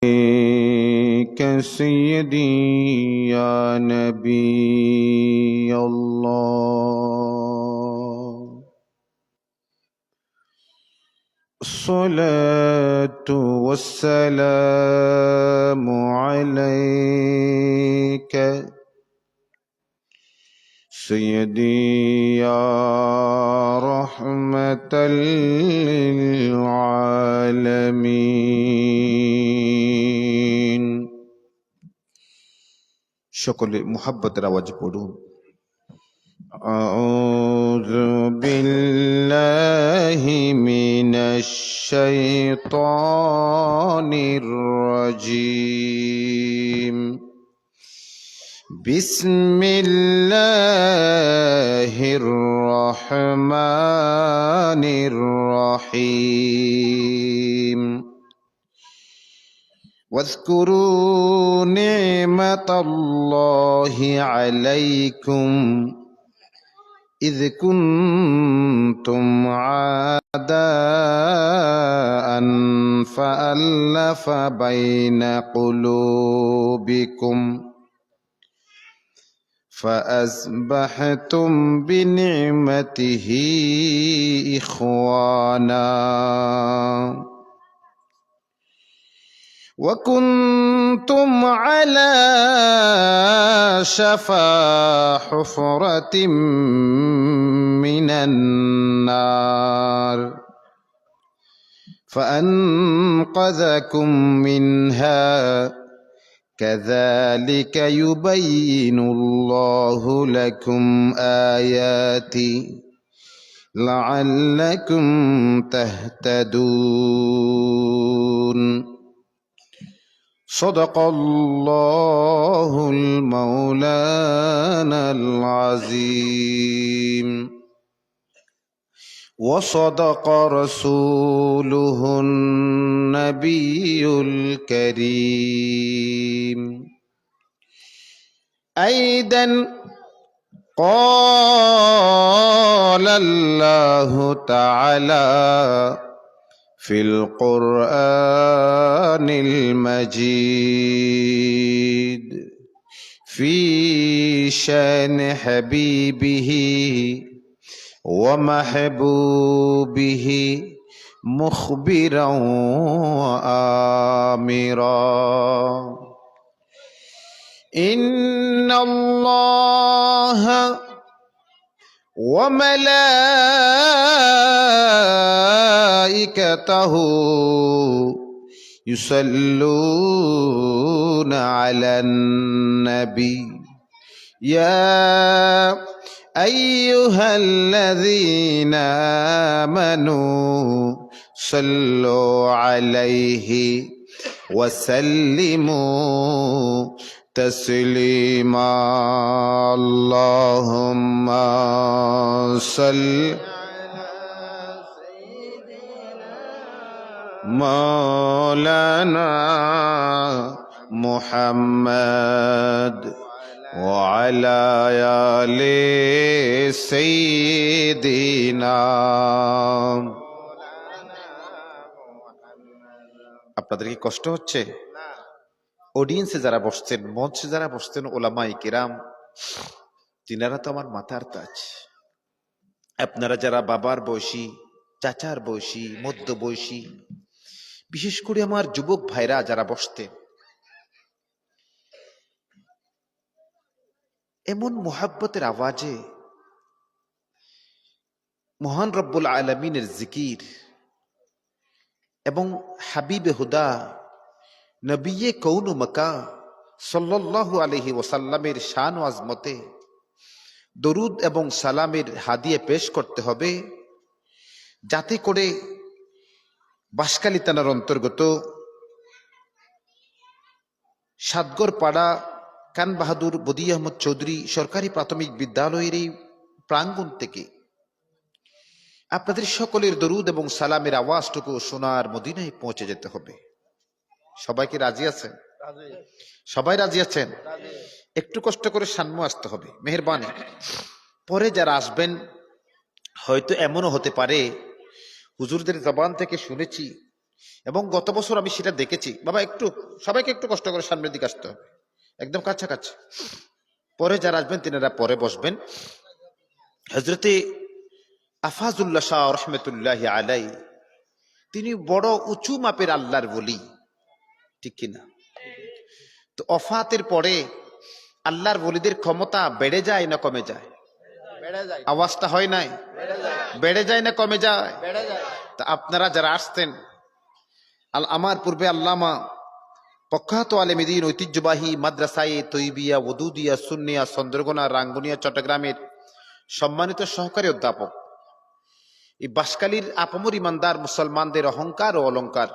عليك سيدي يا نبي الله الصلاة والسلام عليك سيدي يا رحمة للعالمين সকলে মুহাব্বতের আওয়াজে পড়ুন أعوذ بالله من الشيطان الرجيم بسم الله الرحمن الرحيم واذكروا نعمة الله عليكم إذ كنتم أعداء فألف بين قلوبكم فأصبحتم بنعمته إخوانا وكنتم على شفا حفرة من النار فأنقذكم منها كذلك يبين الله لكم آياته لعلكم تهتدون صدق الله المولانا العظيم وصدق رسوله النبي الكريم أيضا قال الله تعالى في القرآن المجيد في شأن حبيبه ومحبوبه مخبرا وآمرا إن الله وملائكته يصلون على النبي يا أيها الذين آمنوا صلوا عليه وسلموا تسليما اللهم صل مولانا محمد وعلى آل سيدنا আপনাদের কি কষ্ট হচ্ছে? অডিয়েন্সে যারা বসছেন, মঞ্চে যারা বসছেন, ওলামায়ে কিরাম, তিনারা তো আমার মাথার তাজ। আপনারা যারা বাবার বয়সী, চাচার বয়সী, মধ্য বয়সী, বিশেষ করে আমার যুবক ভাইরা যারা বসতেন, এমন মুহাব্বতের আওয়াজে মহান রব্বুল আলামিনের জিকির এবং হাবিবে হুদা নবিয়ে কৌন মক্কা সাল্লাল্লাহু আলাইহি ওয়াসাল্লামের শান ও আজমতে দরুদ এবং সালামের হাদিয়া পেশ করতে হবে, যাতে করে বাঁশখালী থানার অন্তর্গত সাতগড় পাড়া খান বাহাদুর বদি আহমদ চৌধুরী সরকারি প্রাথমিক বিদ্যালয়ের এই প্রাঙ্গণ থেকে আপনাদের সকলের দরুদ এবং সালামের আওয়াজটুকু সোনার মদিনায় পৌঁছে যেতে হবে। সবাইকে রাজি আছেন? সবাই রাজি আছেন? একটু কষ্ট করে সামনে আসতে হবে, মেহেরবানি। পরে যারা আসবেন, হয়তো এমনও হতে পারে হুজুরদের জবান থেকে শুনেছি এবং গত বছর আমি সেটা দেখেছি। বাবা একটু সবাইকে একটু কষ্ট করে সামনের দিকে আসতে হবে, একদম কাছাকাছি। পরে যারা আসবেন তিনারা পরে বসবেন। হজরতে আফাজুল্লাহ শাহ রহমতুল্লাহ আলাই, তিনি বড় উঁচু মাপের আল্লাহর বলি, ঠিক কিনা? তো অফাতের পরে আল্লাহর ওলিদের ক্ষমতা বেড়ে যায় না কমে যায়? আওয়াজটা হয় নাই? বেড়ে যায় না কমে যায়? তা আপনারা যারা আসতেন, আমার পূর্বে আল্লামা প্রখ্যাত আলেমীদ্বীন ঐতিহ্যবাহী মাদ্রাসায়ে তৈবিয়া ওদুদিয়া সুন্নিয়া চন্দ্রকোনা রাঙ্গুনিয়া চট্টগ্রামের সম্মানিত সহকারী অধ্যাপক, এই বাঁশখালীর আপামর ইমানদার মুসলমানদের অহংকার ও অলংকার,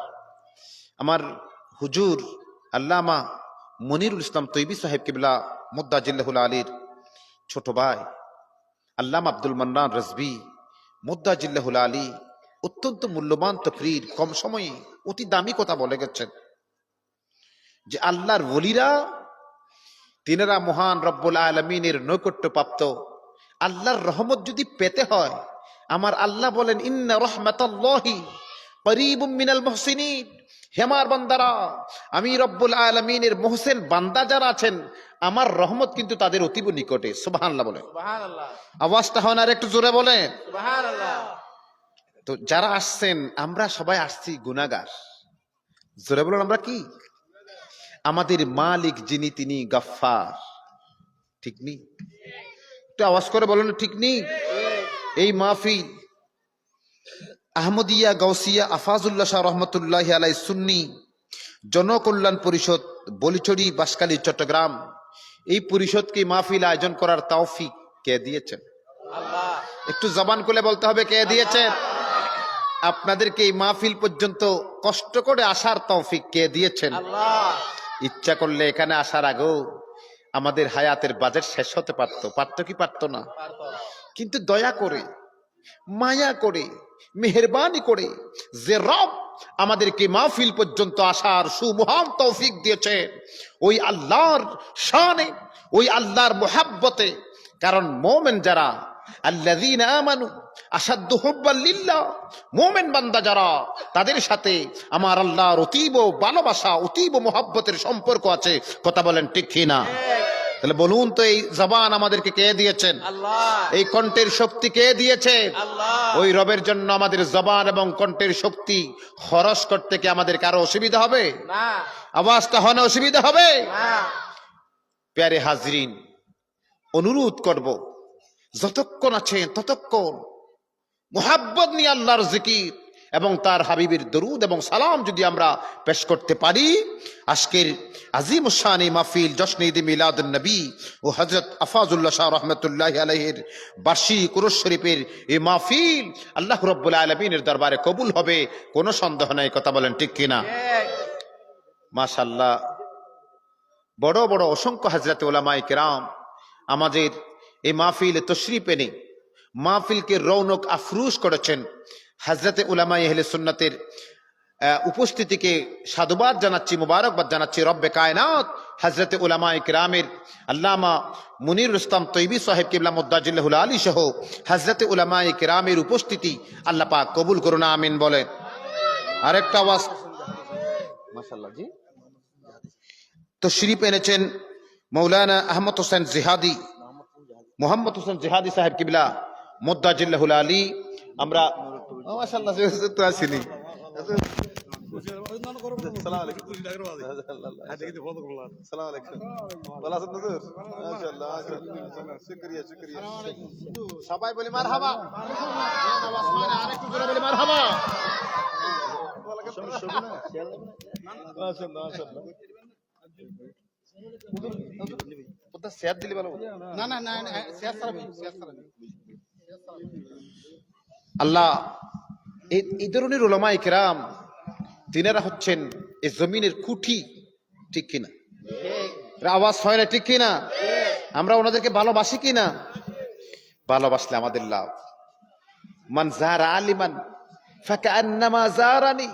আমার হুজুর আল্লামা মনিরুল ইসলাম তৈবি সাহেব কিবলা মুদ্দাজিল্লাহুল আলীর ছোট ভাই আল্লামা আব্দুল মান্নান রাজভী মুদ্দাজিল্লাহুল আলী অত্যন্ত মূল্যবান তকরীর, কম সময়ে অতি দামি কথা বলে গেছেন যে আল্লাহর ওলিরা তিনারা মহান রব্বুল আলামিনের নৈকট্য প্রাপ্ত। আল্লাহর রহমত যদি পেতে হয়, আমার আল্লাহ বলেন ইন্না রাহমাতাল্লাহি করিবুম মিনাল মুহসিনিন, হে আমার বান্দারা, আমি রব্বুল আলামিনের মুহসিন বান্দা যারা আছেন, আমার রহমত কিন্তু তাদের অতীব নিকটে। সুবহানাল্লাহ বলে। সুবহানাল্লাহ। আওয়াজটা হয় না, আর একটু জোরে বলেন সুবহানাল্লাহ। তো যারা আসছেন, আমরা সবাই আসছি গুনাহগার। জোরে বলেন আমরা কি? আমাদের মালিক যিনি তিনি গাফফার, ঠিক নেই? একটু আওয়াজ করে বলেন ঠিক নেই? এই মাহফিল আহমদিয়া গাউসিয়া আফাজুল্লাহ শাহ রহমতুল্লাহ আলাই সুন্নি জনকল্যাণ পরিষদ বলিছড়ি বাঁশখালী চট্টগ্রাম, এই পরিষদকে মাহফিল আয়োজন করার তৌফিক কে দিয়েছেন? আল্লাহ। একটু জবান খুলে বলতে হবে কে দিয়েছেন? আপনাদেরকে এই মাহফিল পর্যন্ত কষ্ট করে আসার তৌফিক কে দিয়েছেন? আল্লাহ। ইচ্ছা করলে এখানে আসার আগেও আমাদের হায়াতের বাজেট শেষ হতে পারতো, পারতো কি পারতো না? কিন্তু দয়া করে, মায়া করে, মেহেরবানি করে যে রব আমাদেরকে মাহফিল পর্যন্ত আসার সুমহান তৌফিক দিয়েছে, ওই আল্লাহর শানে, ওই আল্লাহর মুহাব্বতে। কারণ মোমেন যারা, আল্লাযীনা আমানু আশাদ্দু হুব্বান লিল্লাহ, মোমেন বান্দা যারা, তাদের সাথে আমার আল্লাহর অতীব ভালোবাসা, অতীব মুহাব্বতের সম্পর্ক আছে। কথা বলেন ঠিক কিনা? তাহলে বলুন তো, এই জবান আমাদেরকে কে দিয়েছেন? আল্লাহ। এই কণ্ঠের শক্তি কে দিয়েছেন? আল্লাহ। ওই রবের জন্য আমাদের জবান এবং কণ্ঠের শক্তি খরচ করতে কি আমাদের কারো অসুবিধা হবে? না। আওয়াজটা হয় না, অসুবিধা হবে না। প্যারে হাজরিন, অনুরোধ করব, যতক্ষণ আছেন ততক্ষণ মুহাব্বত নিয়ে আল্লাহর জিকির এবং তার হাবিবের দরুদ এবং সালাম যদি আমরা পেশ করতে পারি, আজকের আজিম শানি মাহফিল জশ্নে ঈদ মিলাদুন নবী ও হযরত আফাজুল্লাহ শাহ রাহমাতুল্লাহি আলাইহির বার্ষিক উরুস শরীফের এই মাহফিল আল্লাহ রাব্বুল আলামিনের দরবারে কবুল হবে, কোনো সন্দেহ নাই। কথা বলেন ঠিক কিনা? মাশাআল্লাহ, বড় বড় অসংখ্য হযরত উলামায়ে কেরাম আমাদের এই মাহফিলে তশরিফ এনে মাহফিলকে রৌনক আফরুশ করেছেন। হযরতে উলামায়ে আহলে সুন্নাতের উপস্থিতিকে সাধুবাদ জানাচ্ছি, মুবারকবাদ জানাচ্ছি। রব্বে কায়নাত হযরতে উলামায়ে কেরামের আল্লামা মুনিরুল ইসলাম তৈবি সাহেব কিবলা মুদ্দাজিল্লাহুল আলী সহ হযরতে উলামায়ে কেরামের উপস্থিতি আল্লাহ পাক কবুল করুন, আমিন বলেন। আরেকটা আওয়াজ। মাশাআল্লাহ। জি, তশরিফ এনেছেন মৌলানা আহমদ হোসেন জিহাদি, মোহাম্মদ হোসেন জিহাদি সাহেব কিবলা মুদ্দাজিল্লাহুল আলী। আমরা মাশাআল্লাহ তো আসিনি। সবাই বলি মারহাবা, আরেকটু জোরে বলি মারহাবা। আল্লাহ এই ধরনের উলামায়ে কেরাম, তিনারা হচ্ছেন এই জমিনের খুঁটি, ঠিক কিনা? আওয়াজ হয় না, ঠিক কিনা? আমরা ওনাদেরকে ভালোবাসি কিনা? ভালোবাসলে আমাদের লাভ। মান যারা আলিমান ফাকান্নামা যারানি,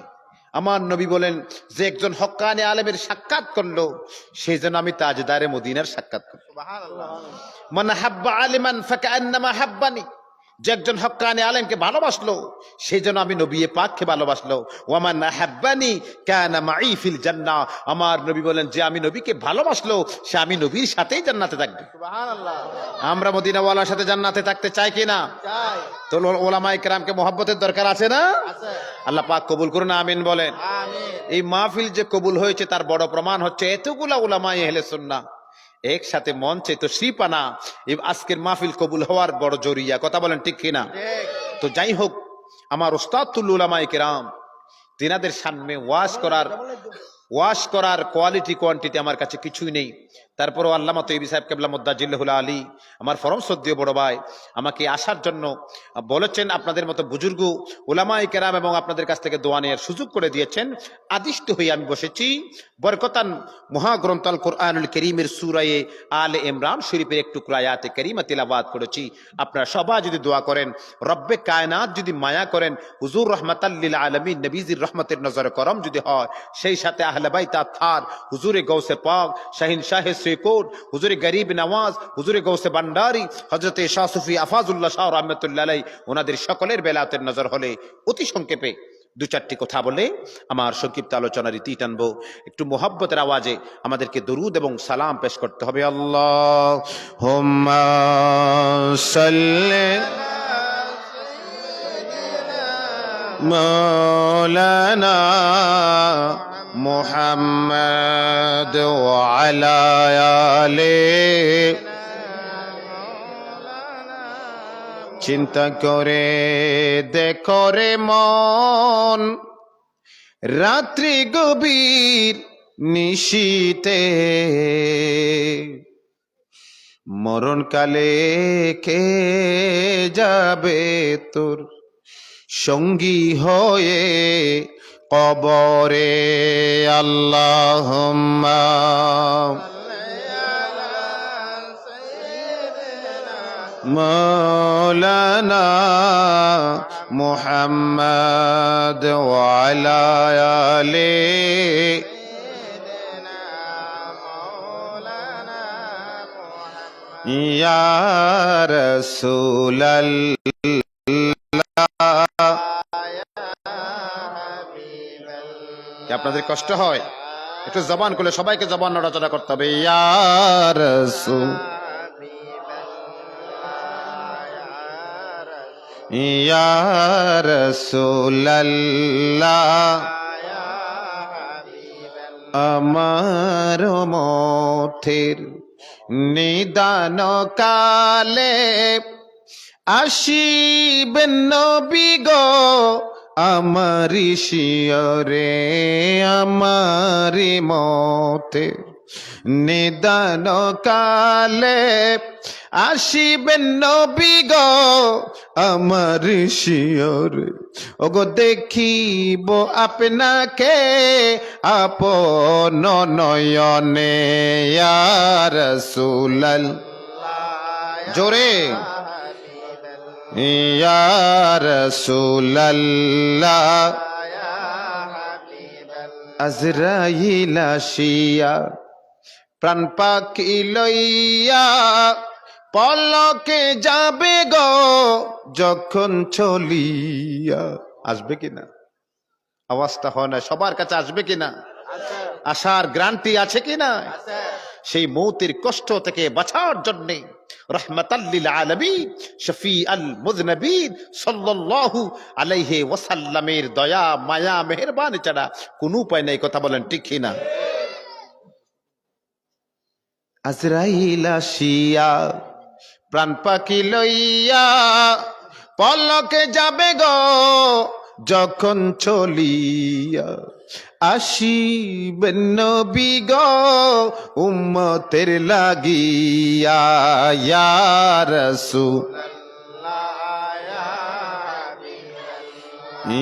আমার নবী বলেন যে একজন হক্কানি আলেমের সাক্ষাৎ করলো, সেই জন্য আমি তাজদারে মদিনার সাক্ষাৎ করব। সুবহানাল্লাহ। মান হাব্বা আলিমান ফাকান্নামা হাব্বানি, যে একজন হক্কানি আলেমকে ভালোবাসলো সেই জন্য আমি নবী পাককে ভালোবাসলো। ওয়ামান আহাব্বানি কানা মাই ফিল জান্নাহ, আমার নবী বলেন যে আমি নবীকে ভালোবাসলো সে আমি নবীর সাথেই জান্নাতে থাকবে। সুবহানাল্লাহ। আমরা মদিনাওয়ালার সাথে জান্নাতে থাকতে চাই কি না? চাই। তো ওলামায়ে কেরামকে মহব্বতের দরকার আছে না? আছে। আল্লাহ পাক কবুল করুন, আমিন বলেন। আমিন। এই মাহফিল যে কবুল হয়েছে তার বড় প্রমাণ হচ্ছে এতগুলা উলামায়ে আহলে সুন্নাহ একসাথে মঞ্চে তো শ্রীপানা, আজকের মাহফিল কবুল হওয়ার বড় জরিয়া। কথা বলেন ঠিক কিনা? তো যাই হোক, আমার উস্তাদুল উলামায়ে কেরাম তিনাদের সামনে ওয়াশ করার কোয়ালিটি কোয়ান্টিটি আমার কাছে কিছুই নেই। তারপরও আল্লামা তৈয়বী সাহেব কেবলা মুদ্দাজিল্লাহুল আলী আমার পরম শ্রদ্ধেয় বড় ভাই আমাকে আসার জন্য বলেছেন, আপনাদের মতো বুজুর্গ উলামায়ে কেরাম এবং আপনাদের কাছ থেকে দোয়া নেওয়ার সুযোগ করে দিয়েছেন। আদিষ্ট হয়ে আমি বসেছি। বরকতান মহাগ্রন্থ আল কোরআনুল কারীমের সূরা আলে ইমরান শরীফের একটু আয়াতে কারীমা তিলাওয়াত করেছি। আপনারা সবাই যদি দোয়া করেন, রব্বে কায়নাত যদি মায়া করেন, হুজুর রহমাতাল লিল আলামিন নবীজির রহমতের নজরে করম যদি হয়, সেই সাথে আহলে বাইত আতহার, হুজুরে গৌসে পাক, শাহিন শাহে শ্রীকোট, হুজুরে গরিব নওয়াজ, হুজুরে গৌসে ভান্ডারী, হযরতে শাহ সুফি আফাজুল্লাহ শাহ রাহমাতুল্লাহ আলাইহি, ওনাদের সকলের বেলাতের নজর হলে অতি সংক্ষেপে দু চারটি কথা বলে আমার সংক্ষিপ্ত আলোচনার ইতি টানবো। একটু মোহাব্বতের আওয়াজে আমাদেরকে দরুদ এবং সালাম পেশ করতে হবে। আল্লাহুম্মা সাল্লি মাওলানা মুহাম্মদ ওয়া আলা আলিহি। চিন্তা করে দেখো রে মন, রাত্রি গভীর নিশীতে মরণকালে কে যাবে তোর সঙ্গী হয়ে কবরে। আল্লাহুম্মা মাওলানা মুহাম্মদ ওয়া আলা আলিহি। ইয়া রাসূলাল্লাহ। আপনাদের কষ্ট হয়? একটু জবান খুলে সবাইকে জবান নড়াচড়া করতে হবে। ইয়া রাসূল, ইয়া রাসূলাল্লাহ। আমার মতের নিদান কালে আসিবেন নবী গো আমারি শিয়রে। আমারি মতের নিদান কালে আসিবেন নবী গো আমার শিয়রে। ওগো দেখিব আপনাকে আপন নয়নে। ইয়া রাসূলাল্লাহ, জোরে ইয়া রাসূলাল্লাহ। আজরাইল আসিয়া প্রাণ পাখি লইয়া পলকে যাবে গো যখন চলিয়া। আসবে কিনা? আওয়াজটা হয় না, সবার কাছে আসবে কিনা? আসার গ্যারান্টি আছে কিনা? সেই মৌতের কষ্ট থেকে বাঁচার জন্যে রাহমাতাল লিল আলামিন শফিউল মুযনিবিন সাল্লাল্লাহু আলাইহি ওয়াসাল্লামের দয়া মায়া মেহেরবানি ছাড়া কোনো উপায় নাই। কথা বলেন ঠিক কিনা? আজরাইল আসিয়া প্রাণ পাখি লইয়া পলকে যাবে গো যখন চলিয়া। আসিবেন নবী গো উম্মতের লাগিয়া। ইয়া রাসূলুল্লাহ,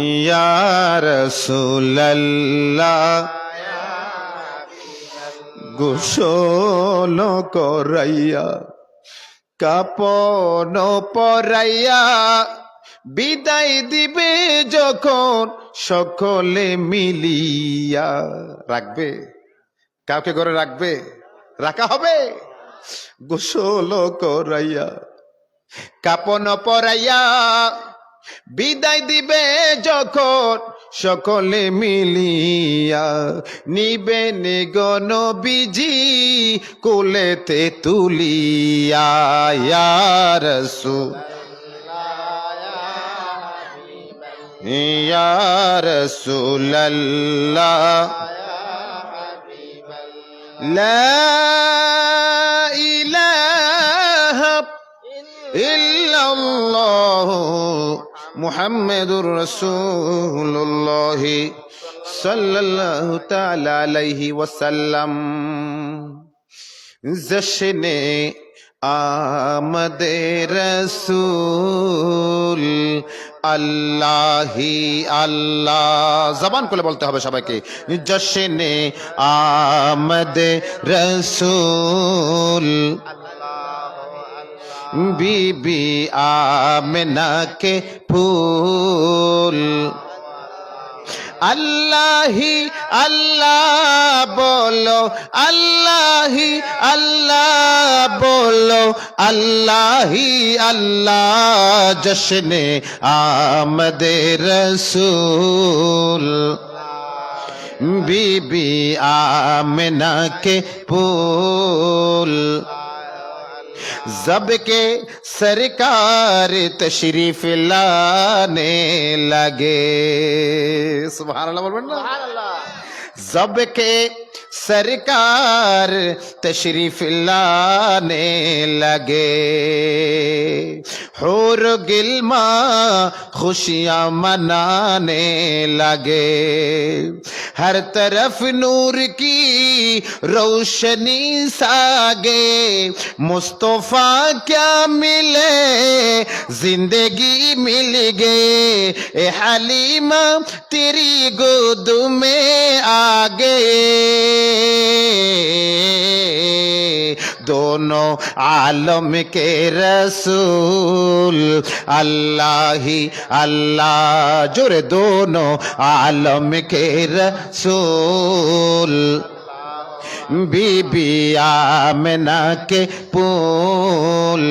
ইয়া রাসূলুল্লাহ। গোসল করাইয়া কাপন পরাইয়া বিদায় দিবে যখন সকলে মিলিয়া। রাখবে? কাউকে ঘরে রাখবে? রাখা হবে? গোসল করাইয়া কাপন পরাইয়া বিদায় দিবে যখন সকলে মিলিয়া, নিবে নিগন বিজি কোলেতে তুলিয়া। ইয়া রাসূল ইয়া রাসূলাল্লাহ লা ইলাহা ইল্লাল্লাহ মুহাম্মাদুর রাসূলুল্লাহ সাল্লাল্লাহু তাআলা আলাইহি ওয়াসাল্লাম। জশনে আমদে রসূল আল্লাহি আল্লাহ, জবান খুলে বলতে হবে সবাইকে। জশনে আমদে রসূল बीबी आमिना के फूल। अल्लाह ही अल्लाह बोलो, अल्लाह ही अल्लाह बोलो, अल्लाह ही अल्लाह। जश्ने आमदे रसूल बीबी आमिना के फूल। जब के सरकार तशरीफ लाने लगे, सुभान अल्लाह बोलबेन ना। जब के सरकार तशरीफ लाने लगे, हुर गिलमा खुशियां मनाने लगे। हर तरफ नूर की रोशनी सागे, मुस्तफा क्या मिले जिंदगी मिल गए। ए हलीमा तेरी गोद में आ गए, दोनों आलम के रसूल अल्लाह ही अल्लाह। जोरे दोनों आलम के रसूल बीबी आमिना के फूल।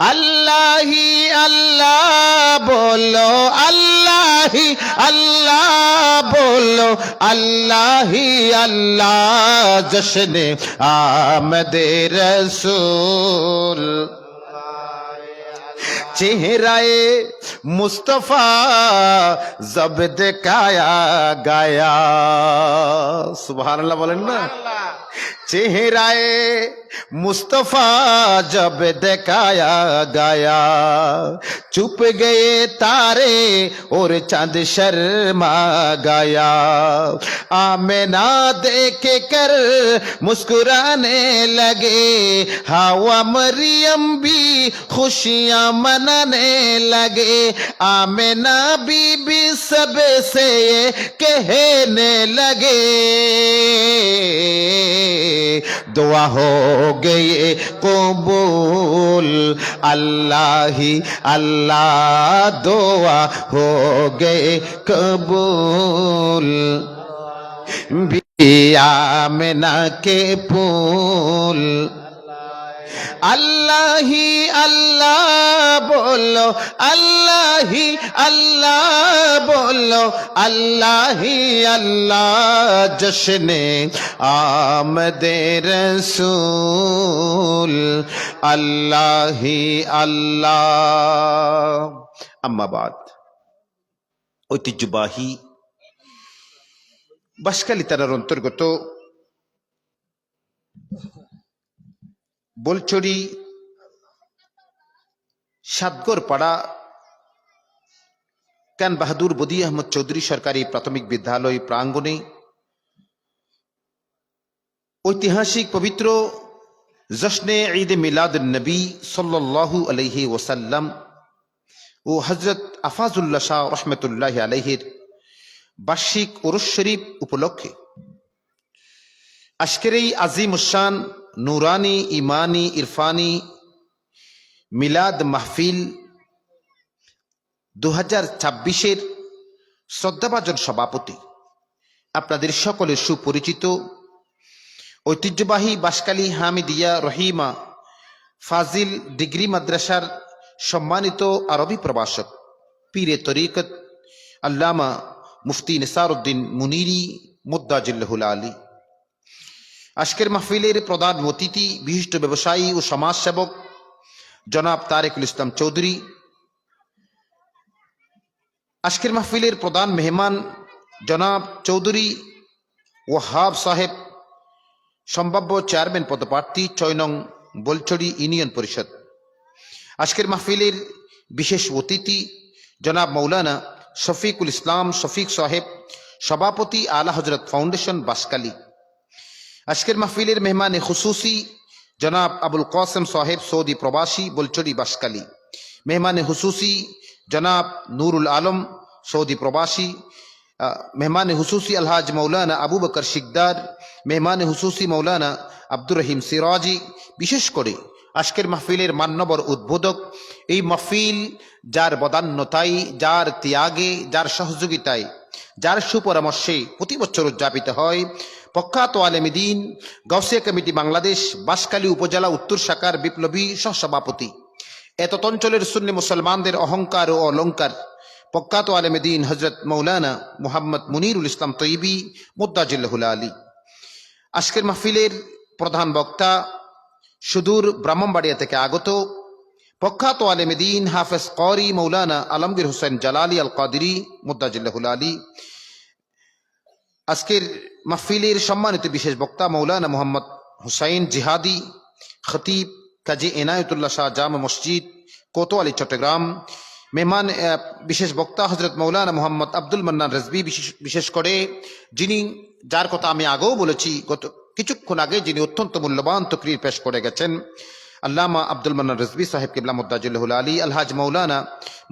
अल्लाह ही अल्लाह बोलो, अल्लाह ही अल्लाह बोलो, अल्लाह ही अल्लाह। जश्ने आमदे रसूल चेहराए मुस्तफा जब दिखाया गया, सुभान अल्लाह बोलें ना। चेहराए मुस्तफा जब दिखाया गया, चुप गए तारे और चांद शर्मा गया। आमिना देख कर मुस्कुराने लगे, हवा मरियम भी खुशियां मनाने लगे। आमिना बीबी सब से कहने लगे, दुआ हो गए कबूल, अल्लाह ही अल्लाह दुआ हो गए कबूल। आमिना के फूल अल्लाह ही अल्लाह बोलो, अल्लाह ही अल्लाह बोलो, अल्लाह ही अल्लाह। जश्ने आमदे रसूल अल्लाह ही अल्लाह। अम्मा बाद ঐতিহ্যবাহী বাঁশখালী থানার অন্তর্গত বোলছড়ি সাতগড় পাড়া কান বাহাদুর বদি আহমদ চৌধুরী সরকারি প্রাথমিক বিদ্যালয় প্রাঙ্গণে ঐতিহাসিক পবিত্র জশ্নে ঈদ মিলাদ নবী সাল্লাল্লাহু আলাইহি ওয়াসাল্লাম ও হযরত আফাজুল্লাহ শাহ রহমতুল্লাহি আলাইহির বার্ষিক উরুস শরীফ উপলক্ষে আজকের এই আজিম উশান নুরানি ইমানি ইরফানি মিলাদ মাহফিল 2026-এর শ্রদ্ধাভাজন সভাপতি আপনাদের সকলের সুপরিচিত ঐতিহ্যবাহী বাঁশখালী হামিদিয়া রহিমা ফাজিল ডিগ্রি মাদ্রাসার সম্মানিত আরবি প্রভাষক পীরে তরিকত আল্লামা মুফতি নিসারউদ্দিন মুনিরি মুদ্দাজিল্লাহুল আলী। আজকের মাহফিলের প্রধান অতিথি বিশিষ্ট ব্যবসায়ী ও সমাজসেবক জনাব তারেকুল ইসলাম চৌধুরী। আজকের মাহফিলের প্রধান মেহমান জনাব চৌধুরী ওয়াহাব সাহেব, সম্ভাব্য চেয়ারম্যান পদপ্রার্থী ৬ নং বলছড়ি ইউনিয়ন পরিষদ। আজকের মাহফিলের বিশেষ অতিথি জনাব মৌলানা শফিকুল ইসলাম শফিক সাহেব, সভাপতি আলা হজরত ফাউন্ডেশন বাসকালী। আজকের মাহফিলের মেহমানে খুসুসি জনাব আবুল কাসেম সাহেব, সৌদি প্রবাসী, বলছড়ি বাসকালী। মেহমানে হুসুসি জনাব নুরুল আলম, সৌদি প্রবাসী। মেহমান হুসুসি আলহাজ মৌলানা আবু বকর শিকদার, মেহমান হুসুসি মৌলানা আব্দুর রহিম সিরাজি। বিশেষ করে আজকের মাহফিলের মান্যবর উদ্বোধক, এই মাহফিল যার বদান্যতায়, যার ত্যাগে, যার সহযোগিতায়, যার সুপরামর্শে প্রতি বছর উদযাপিত হয়, প্রখ্যাত আলেম দ্বীন গাউসিয়া কমিটি বাংলাদেশ বাঁশখালী উপজেলা উত্তর শাখার বিপ্লবী সহসভাপতি, এত অঞ্চলের সুন্নি মুসলমানদের অহংকার ও অলংকার, প্রখ্যাত আলেম দ্বীন হজরত মৌলানা মুহাম্মদ মুনিরুল ইসলাম তৈবী মুদ্দাজিল্লাহুল আলী। আজকের মাহফিলের প্রধান বক্তা সুদূর ব্রাহ্মণবাড়িয়া থেকে আগত প্রখ্যাত আলেম দ্বীন হাফেজ করি মৌলানা আলমগীর হোসেন জালালি আল কাদিরি মুদ্দাজিল্লাহুল আলী। আজকের মাহফিলের সম্মানিত বিশেষ বক্তা মৌলানা মোহাম্মদ হুসাইন জিহাদি, খতিব কাজী এনায়েতুল্লাহ শাহ জামে মসজিদ, কোতোয়ালি, চট্টগ্রাম। মেহমান বিশেষ বক্তা হজরত মৌলানা মোহাম্মদ আব্দুল মান্নান রেজভী, বিশেষ করে যার কথা আমি আগেও বলেছি গত কিছুক্ষণ আগে, যিনি অত্যন্ত মূল্যবান তকরির পেশ করে গেছেন, আল্লামা আব্দুল মান্নান রেজভী সাহেব কিবলা মুদ্দাজিল্লাহুল আলী। আলহাজ মৌলানা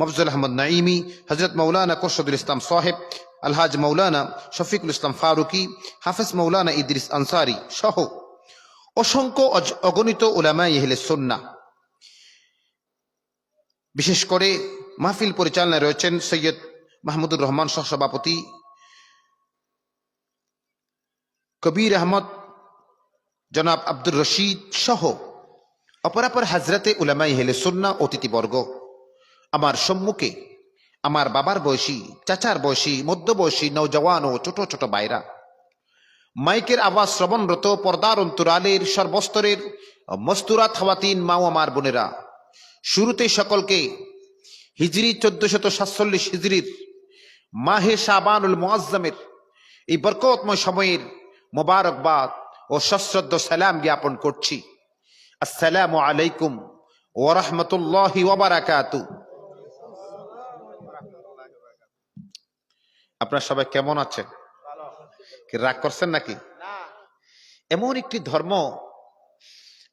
মফজুল আহমদ নাইমি, হজরত মৌলানা কোরশদুল ইসলাম সাহেব, আলহাজ মৌলানা শফিকুল ইসলাম ফারুকি, হাফেজ মৌলানা ইদ্রিস আনসারি সহ অসংখ্য অগণিত উলামায়ে আহলে সুন্নাহ। বিশেষ করে মাহফিল পরিচালনায় রয়েছেন সৈয়দ মাহমুদুর রহমান সহসভাপতি, কবির আহমদ, জনাব আব্দুর রশিদ সহ অপরাপর হাজরাতে উলামায়ে আহলে সুন্নাহ অতিথিবর্গ। আমার সম্মুখে আমার বাবার বয়সী, চাচার বয়সী, মধ্যবয়সী, নৌজওয়ান ও ছোট ছোট ভাইরা, মাইকের আওয়াজ শ্রবণরত পর্দার অন্তরালের সর্বস্তরের মস্তুরাত খাওয়াতিন মা ও আমার বোনেরা, শুরুতে সকলকে হিজরি 1447 হিজরির মাহে শাবানুল মুআজ্জমের এই বরকতময় সময়ের মোবারকবাদ ও সশ্রদ্ধ সালাম জ্ঞাপন করছি। আসসালামু আলাইকুম ওয়া রাহমাতুল্লাহি ওয়া বারাকাতুহু। আপনারা সবাই কেমন আছেন? কি রাগ করছেন নাকি? এমন একটি ধর্ম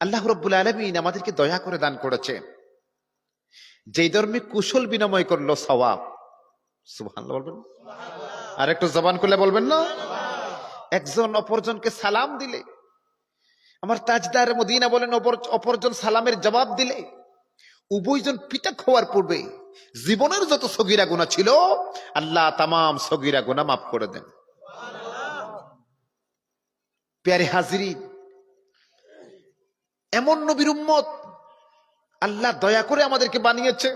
আল্লাহ রাব্বুল আলামিন আমাদেরকে দয়া করে দান করেছে, যেই ধর্মে কুশল বিনিময় করলো সওয়াব। সুবহানাল্লাহ বলবেন? আর একটু জবান খুলে বলবেন না? একজন অপরজনকে সালাম দিলে, আমার তাজদার মদিনা বলেন, অপরজন সালামের জবাব দিলে, উভয়জন পৃথক হওয়ার পূর্বে জীবনের যত সগীরা গুনাহ ছিল আল্লাহ তামাম সগীরা গুনাহ মাফ করে দেন। প্যারে হাজিরিন, এমন নবীর উম্মত আল্লাহ দয়া করে আমাদেরকে বানিয়েছে,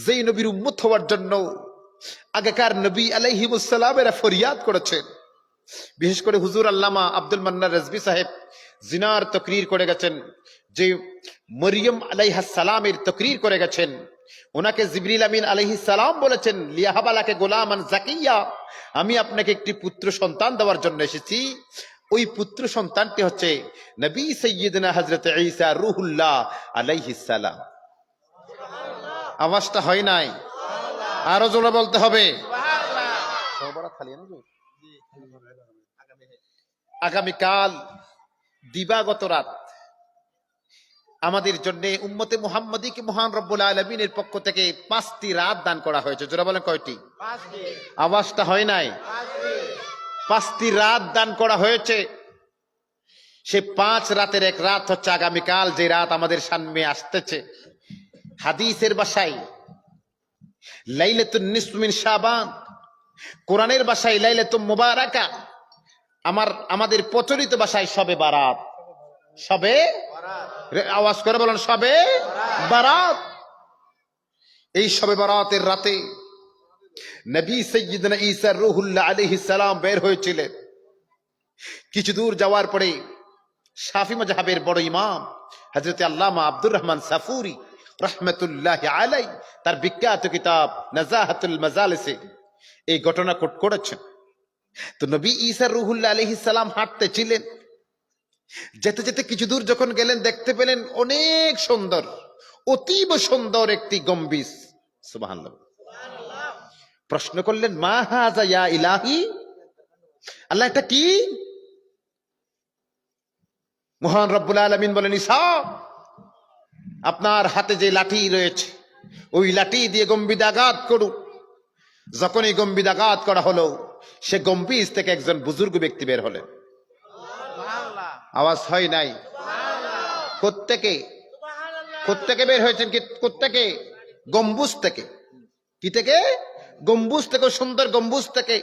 যেই নবীর উম্মত হওয়ার জন্য আগেকার নবী আলাইহিমুস সালাম এরা ফরিয়াদ করেছেন। বিশেষ করে হুজুর আল্লামা আব্দুল মান্নান রেজভী সাহেব জিনার তকরির করে গেছেন, যে মরিয়ম আলাইহিস সালামের তকরির করে গেছেন। ওনাকে জিবরিল আমিন আলাইহিস সালাম বলেছেন, লিয়াহাবালাকে গোলামান জাকিয়া, আমি আপনাকে একটি পুত্র সন্তান দেওয়ার জন্য এসেছি। ওই পুত্র সন্তানটি হচ্ছে নবী সাইয়্যিদনা হযরত ঈসা রূহুল্লাহ আলাইহিস সালাম। আওয়াজটা হয় নাই, আরো জোরে বলতে হবে। আগামীকাল দিবাগত রাত আমাদের জন্য উম্মতে মুহাম্মদীকে মহান রব্বুল আলামিনের পক্ষ থেকে 5টি রাত দান করা হয়েছে। জোরে বলেন কয়টি? আওয়াজটা হয় নাই। 5টি রাত দান করা হয়েছে। সে 5 রাতের এক রাত হচ্ছে আগামীকাল, যে রাত আমাদের সামনে আসতেছে। হাদিসের ভাষায় লাইলাতুন নিসফ মিন শাবান, কোরআনের ভাষায় লাইলাতুম মুবারাকা, আমাদের প্রচলিত ভাষায় শবে বারাত। সবে আওয়াজ করে বলেন সবে বারাত। এই সবে বারাতের রাতে নবী সাইয়্যিদনা ঈসা রূহুল্লাহ আলাইহিস সালাম বের হয়েছিলেন। কিছু দূর যাওয়ার পরে শাফি মাযহাবের বড় ইমাম হযরত আল্লামা আব্দুর রহমান সাফুরি রাহমাতুল্লাহি আলাইহি তার বিখ্যাত কিতাব নাজাহাতুল মাজালিসে এই ঘটনা কোট করেছেন। তো নবী ঈসা রূহুল্লাহ আলাইহিস সালাম হাঁটতে ছিলেন। যেতে যেতে কিছু দূর যখন গেলেন দেখতে পেলেন অনেক সুন্দর, অতীব সুন্দর একটি গম্বুজ। সুবহানাল্লাহ। প্রশ্ন করলেন মা হাযা ইয়া ইলাহি, আল্লাহ এটা কি? মহান রব্বুল আলামিন বলেন ঈসা, আপনার হাতে যে লাঠি রয়েছে ওই লাঠি দিয়ে গম্বুজে আঘাত করুন। যখন এই গম্বুজে আঘাত করা হলো সে গম্বুজ থেকে একজন বুজুর্গ ব্যক্তি বের হলেন। আওয়াজ হয় নাই? কোত্থেকে বের হয়েছেন? কোত্থেকে? গম্বুজ থেকে। কি থেকে? গম্বুজ থেকে, সুন্দর গম্বুজ থেকে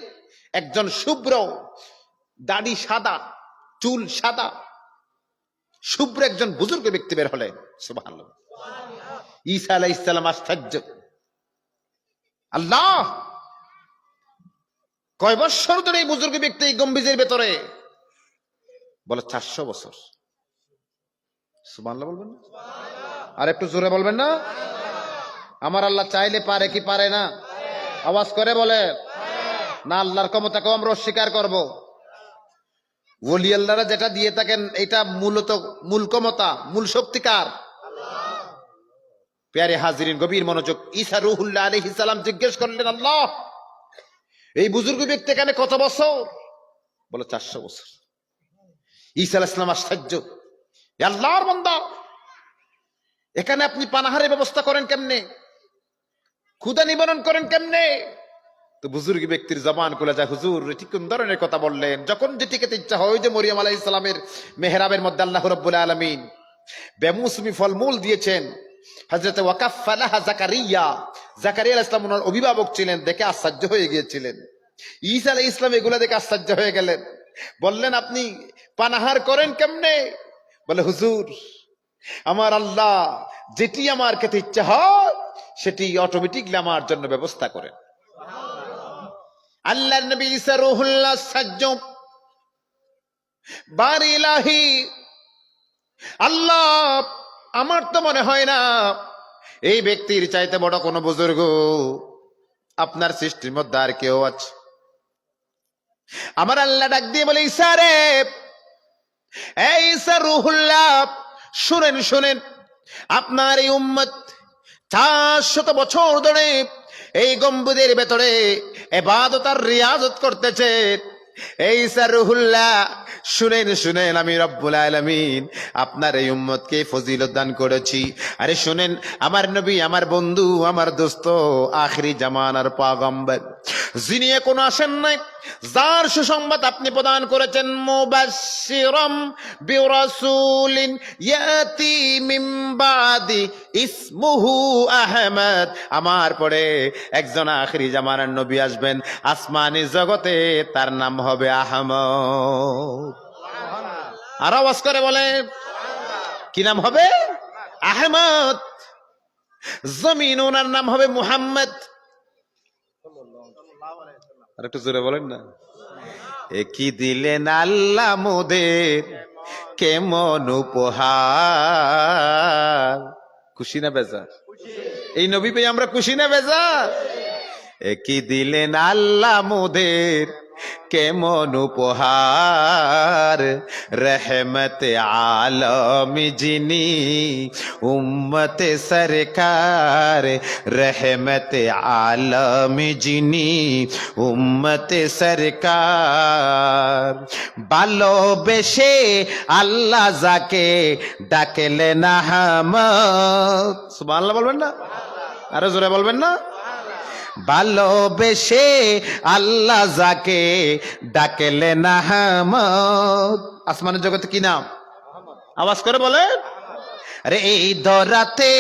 একজন শুভ্র, দাড়ি সাদা, চুল সাদা, শুভ্র একজন বুজুর্গ ব্যক্তি বের হলেন। সুবহানাল্লাহ। ঈসা আলাইহিস সালাম আশ্চর্য, আল্লাহ কয় বছর ধরে এই বুজুর্গ ব্যক্তি এই গম্বুজের ভেতরে? বলে 400 বছর। সুবহানাল্লাহ বলবেন না? আর একটু জোরে বলবেন না? আমার আল্লাহ চাইলে পারে কি পারে না? আওয়াজ করে বলে না। আল্লাহর ক্ষমতাকে আমরা অস্বীকার করব? ওলি আল্লাহরা যেটা দিয়ে থাকেন এটা মূলত মূল ক্ষমতা, মূল শক্তিকার। প্যারে হাজিরিন, গভীর মনোযোগ। ঈসা রূহুল্লাহ আলাইহিস সালাম জিজ্ঞেস করলেন আল্লাহ এই বুজুর্গ ব্যক্তি এখানে কত বছর? বলে 400 বছর। ঈসা আলাইহিস সালাম আশ্চর্য, আল্লাহর বান্দা এখানে আপনি পানাহারের ব্যবস্থা করেন কেমনে? ক্ষুধা নিবারণ করেন কেমনে? তো বুজুর্গ ব্যক্তির জবান খুলে যায়, হুজুর ঠিক কোন ধরনের কথা বললেন? যখন যেটি খেতে ইচ্ছা হয়, যে মরিয়ম আলাইহিস সালামের মেহরাবের মধ্যে আল্লাহ রাব্বুল আলামিন বেমৌসুমি ফলমূল দিয়েছেন। হযরত ওয়াকাফালাহা জাকারিয়া, জাকারিয়া আলাইহিস সালাম ওনার অভিভাবক ছিলেন, দেখে আশ্চর্য হয়ে গিয়েছিলেন। ঈসা আলাইহিস সালাম এগুলা দেখে আশ্চর্য হয়ে গেলেন। বললেন আপনি পানাহার করেন কেমনে? বলে হুজুর আমার আল্লাহ যেটি আমার খেতে ইচ্ছা হয় সেটি অটোমেটিকলি আমার জন্য ব্যবস্থা করেন। আল্লাহর নবী ঈসা রূহুল্লাহ সাজ্জম বারি ইলাহি, আল্লাহ আমার তো মনে হয় না এই ব্যক্তির চাইতে বড় কোনো বুজুর্গ আপনার সৃষ্টির মধ্যে আর কেউ আছে। আমার আল্লাহ ডাক দিয়ে বলে ঈসা রে, এই ঈসা রূহুল্লাহ শুনেন শুনেন, আপনার এই উম্মত 400 বছর ধরে এই গম্বুজের ভেতরে ইবাদত আর রিয়াজত করতেছে। এই ঈসা রূহুল্লাহ শুনেন শুনেন, আমি রব্বুল আলামিন আপনার এই উম্মতকে ফজিলত দান করেছি। আরে শুনেন, আমার নবী, আমার বন্ধু, আমার দোস্ত, আখিরি জামানার পয়গম্বর, যিনি এখনো আসেন নাই, যার সুসংবাদ আপনি প্রদান করেছেন, মুবাশশিরাম বিরাসূলিন ইয়াতি মিন বাদি ইসমুহু আহমদ, আমার পরে একজন আখিরি জামানার নবী আসবেন আসমানি জগতে, তার নাম হবে আহমদ। আর আওয়াজ করে বলে কি নাম হবে? আহমদ। জমিন ওনার নাম হবে মুহাম্মদ। আর একটু জোরে বলেন না। একই দিলেন আল্লাহ মোদের কেমন উপহার। খুশি না বেজার? এই নবী পেয়ে আমরা খুশি না বেজার? একই দিলেন আল্লাহ মোদের কেমন উপহার, রহমতে আলম যিনি উম্মতে সরকার, রহমতে আলম যিনি উম্মতে সরকার, ভালোবেসে আল্লাহ যাকে ডাকলেন আহমদ। সুবহানাল্লাহ বলবেন না? আরো জোরে বলবেন না? ভালোবেসে আল্লাহ যাকে ডাকলেন আহমদ। আসমানের জগতে কি নাম? আওয়াজ করে বলে আরে এই ধরাতে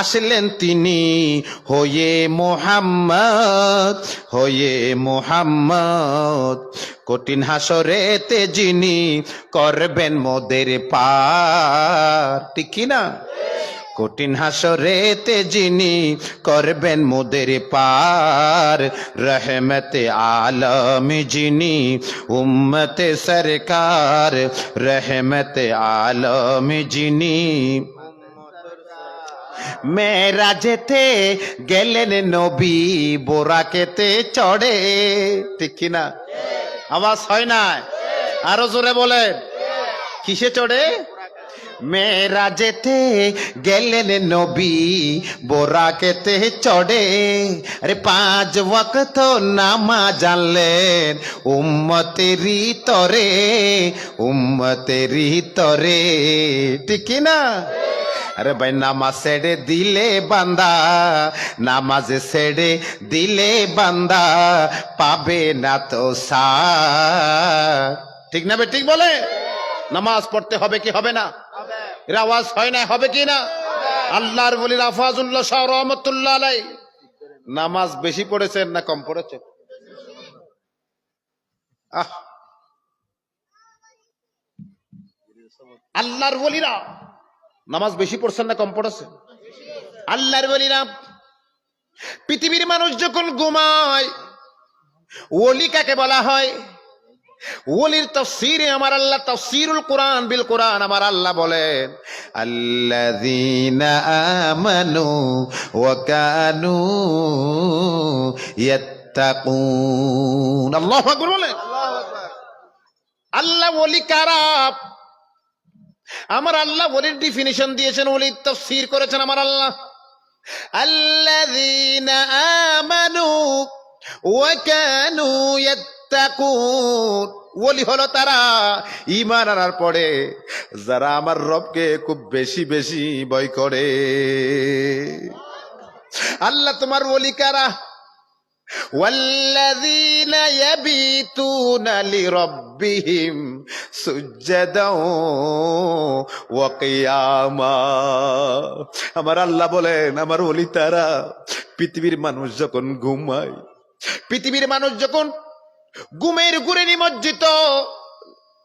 আসলেন তিনি হয়ে মোহাম্মদ কঠিন হাসরেতে যিনি করবেন মোদের পার, ঠিক কি না? কঠিন হাসরেতে যিনি করবেন মোদের পার, রহমতে আলম যিনি উম্মতে সরকার, রহমতে আলম যিনি। মেরাজেতে গেলেন নবী বোরাকেতে চড়ে, ঠিক কি না? আওয়াজ হয় না? আরো জোরে বলেন, কিসে চড়ে? মেরাজেতে গেলেন নবী বোরাকেতে চড়ে। আরে 5 ওয়াক্ত নামাজ আনলেন উম্মতেরই তরে, ঠিক কি না? আরে ভাই নামাজ ছেড়ে দিলে বান্দা, নামাজ ছেড়ে দিলে বান্দা পাবে না তো সার, ঠিক না? ঠিক বলে নামাজ পড়তে হবে কি হবে না? এর আওয়াজ হয় না? হবে কি না? আল্লাহর ওলি রাফাজুল্লাহ শাহ রহমাতুল্লাহ আলাইহি নামাজ বেশি পড়েছেন না কম পড়েছেন? আল্লাহর ওলিরা নামাজ বেশি পড়ছেন না কম পড়েছেন? আল্লাহর ওলিরা, পৃথিবীর মানুষ যখন ঘুমায়, ওলি কাকে বলা হয়? ওলির তাফসীরে আমার আল্লাহ, তাফসীরুল কোরআন বিল কোরআন, আমার আল্লাহ বলেন আল্লাযীনা আমানু ওয়া কানু ইয়াত্তাকুন। আল্লাহু আকবার বলেন। আল্লাহ ওলি কারা? আমার আল্লাহ ওলির ডেফিনিশন দিয়েছেন, ওলির তাফসীর করেছেন আমার আল্লাহ। আল্লাযীনা আমানু ওয়া কানু ইয়াত্তাকুন, ওলি হলো তারা ঈমান আনার পরে যারা আমার রবকে খুব বেশি বেশি ভয় করে। আল্লাহ তোমার ওলি কারা? ওয়াল্লাযীনা ইয়াবিতুনা লিরাব্বিহিম সুজদাও ওয়া কিয়ামা। আমার আল্লাহ বলেন আমার ওলি তারা পৃথিবীর মানুষ যখন ঘুমায়, পৃথিবীর মানুষ যখন ঘুমের ঘুরে নিমজ্জিত,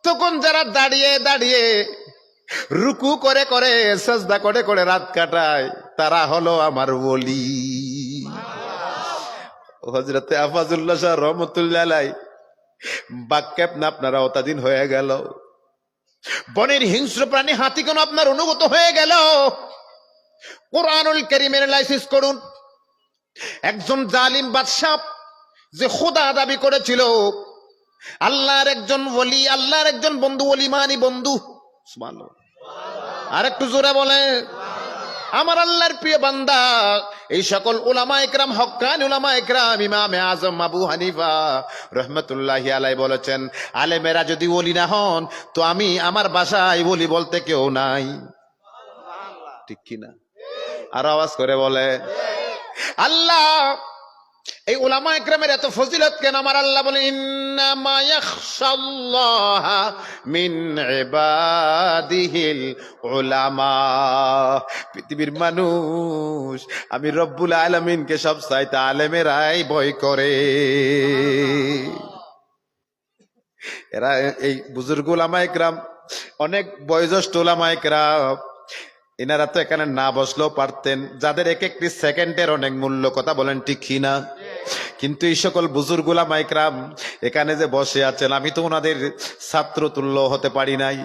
তখন যারা দাঁড়িয়ে দাঁড়িয়ে রুকু করে করে সাজদা করে করে রাত কাটায়, তারা হলো আমার ওলি। হযরতে আফাজুল্লাহ শাহ রহমাতুল্লাহ আলাইহি বাক্যাপ না আপনারা অতাদিন হয়ে গেল, বনের হিংস্র প্রাণী হাতি কোন আপনার অনুগত হয়ে গেল। কোরআনুল কারীমের লাইসেন্স করুন। একজন জালিম বাদশা যে খোদা দাবি করেছিল, আল্লাহর একজন ওলি, আল্লাহর একজন বন্ধু, ওলি মানি বন্ধু। সুবহানাল্লাহ, আর একটু জোরে বলে। আমার আল্লাহর প্রিয় বান্দা, এই সকল উলামা ইকরাম, হক্কানি উলামা ইকরাম, ইমামে আজম আবু হানিফা রহমাতুল্লাহি আলাইহি বলেছেন, আলেমেরা যদি ওলি না হন তো আমি আমার বাসায় ওলি বলতে কেউ নাই, ঠিক কি না? আর আওয়াজ করে বলে আল্লাহ এই উলামা ইকরামের এত ফজিলত কেন? আমার আল্লাহ বলেন ইন্নামা ইয়াখশাল্লাহা মিন ইবাদিহিল উলামা। পৃথিবীর মানুষ আমি রব্বুল আলামিনকে সব চাইতে আলেমেরাই ভয় করে। এরা এই বুজুর্গ উলামা ইকরাম, অনেক বয়োজ্যেষ্ঠ উলামা ইকরাম, এনারা তো এখানে না বসলেও পারতেন, যাদের এক একটি সেকেন্ডের অনেক মূল্য, কথা বলেন ঠিক কি না? কিন্তু এই সকল বুজুর্গ উলামা ইকরাম এখানে যে বসে আছেন, আমি তো ওনাদের ছাত্র তুল্য হতে পারি নাই,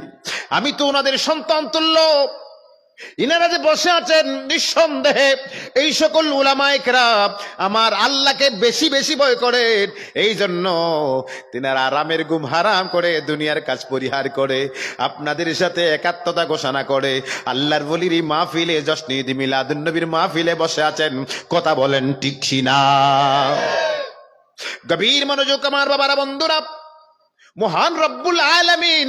আমি তো ওনাদের সন্তান তুল্য। ইনারা যে বসে আছেন, নিঃসন্দেহে এই সকল উলামা ইকরাম আমার আল্লাহকে বেশি বেশি ভয় করেন। এই জন্য তিনারা আরামের ঘুম হারাম করে দুনিয়ার কাজ পরিহার করে আপনাদের সাথে একাত্মতা ঘোষণা করে আল্লাহর ওলির মাহফিলে, জশ্নে ঈদ মিলাদুন নবীর মাহফিলে বসে আছেন। কথা বলেন ঠিক না? গভীর মনোযোগ আমার বাবারা, বন্ধুরা। মহান রব্বুল আলামিন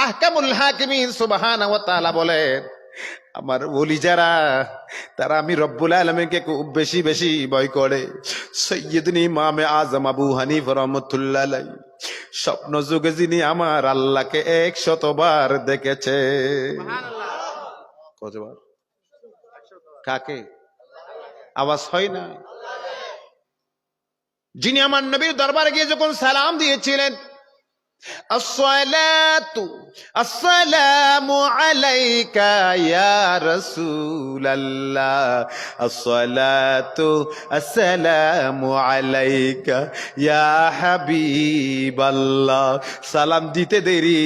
আহকামুল হাকিমিন সুবহানাহু ওয়া তাআলা বলেন আমার ওলি যারা, তারা আমি রব্বুল আলামিনকে খুব বেশি বেশি ভয় করে। সাইয়্যিদুনা ইমামে আজম আবু হানিফা রাহমাতুল্লাহ আলাইহি স্বপ্ন যুগে যিনি আমার আল্লাহকে 100 বার দেখেছে। সুবহানাল্লাহ। কতবার? কাকে? আওয়াজ হয় না? যিনি আমার নবীর দরবারে গিয়ে যখন সালাম দিয়েছিলেন, আসসালাতু আসসালামু আলাইকা ইয়া রাসূলুল্লাহ, আসসালাতু আসসালামু আলাইকা ইয়া হাবিবাল্লাহ। সালাম দিতে দেরি,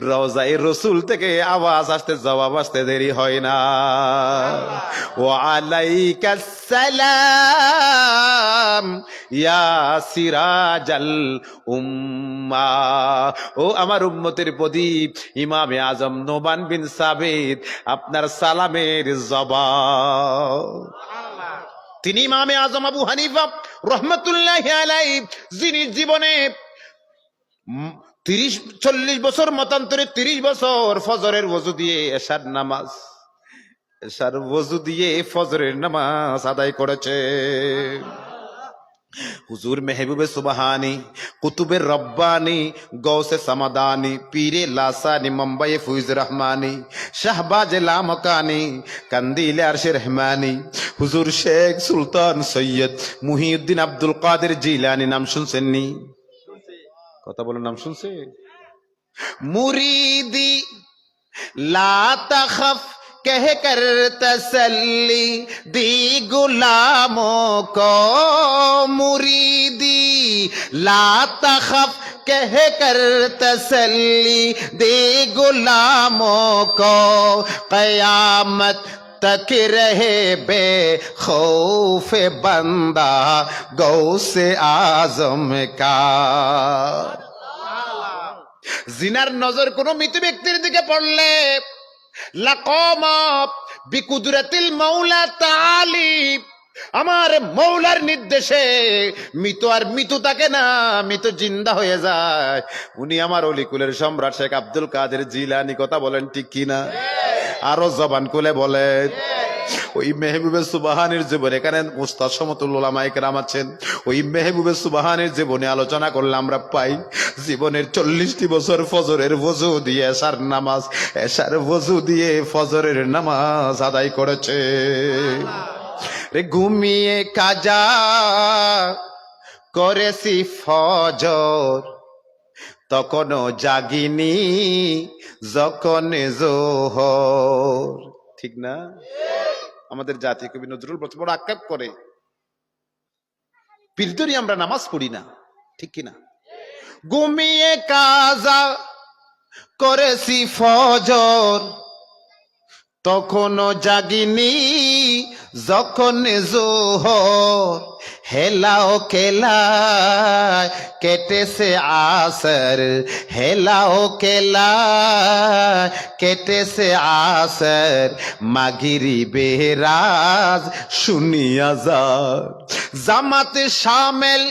রওজায়ে রাসূল থেকে আওয়াজ আসতে জবাব আসতে দেরি হয় না। ওয়া আলাইকাস সালাম ইয়া সিরাজাল উম্মাহ। ও আমার উম্মতের প্রদীপ, ইমামে আজম নোমান বিন সাবিত আপনার সালামের জবাব। তিনি ইমামে আজম আবু হানিফা রহমতুল্লাহি আলাইহি, যিনি জীবনে 30-40 বছর মতান্তরে 30 বছর ফজরের ওযু দিয়ে এশার নামাজ, এশার ওযু দিয়ে ফজরের নামাজ আদায় করেছে। হুজুর মেহবুবে সুবহানি, কুতুবের রব্বানি, গৌসে সামাদানি, পীরে লাসানি, মুম্বাই ফুইজ রহমানি, শাহবাজে লামকানি, কান্দিলে আরশে রহমানি, হুজুর শেখ সুলতান সৈয়দ মুহিউদ্দিন আব্দুল কাদের জিলানি নাম শুনছেননি? কথা বলেন, নাম শুনছে? মুরিদি লা তাখাফ कह कर तसल्ली दी गुलामों को, मुरीदी ला तखफ कह कर तसल्ली दी गुलामों को, क़यामत तक रहे बेखौफ बंदा गौसे आजम का। জিনার নজর কোন মৃত ব্যক্তির দিকে পড়লে লাকামা বিকুদরাতিল মাওলা তাআলি, আমার মৌলার নির্দেশে মৃত আর মৃত থাকে না, মৃত জিন্দা হয়ে যায়। উনি আমার অলিকুলের সম্রাট শেখ আব্দুল কাদের জিলানি। কথা বলেন ঠিক কিনা? আরো জবান খুলে বলেন। ওই মেহবুবে সুবহানের জীবনে, এখানে উস্তাদ সমতুল্য উলামায়ে কেরাম আছেন, ওই মেহবুবে সুবহানের জীবনে আলোচনা করলে আমরা পাই জীবনের 40টি বছর ফজরের ওযু দিয়ে এশার নামাজ, এশার ওযু দিয়ে ফজরের নামাজ আদায় করেছে। রে ঘুমিয়ে কাজা করেছি ফজর, তখনও জাগিনি যখন জোহর। ঠিক না? আমাদের জাতীয় কবি নজরুল বড় আক্ষেপ করে, পীরদরি আমরা নামাজ পড়ি না, ঠিক কিনা? ঘুমিয়ে কাজা করেছি ফজর, তখনও জাগিনি যখন জোহর, হেলাও কেলায় কেটেছে আসর, হেলাও কেলায় কেটেছে আসর, মাগরিবে রাজ শুনিয়া যা, জামাতে শামেল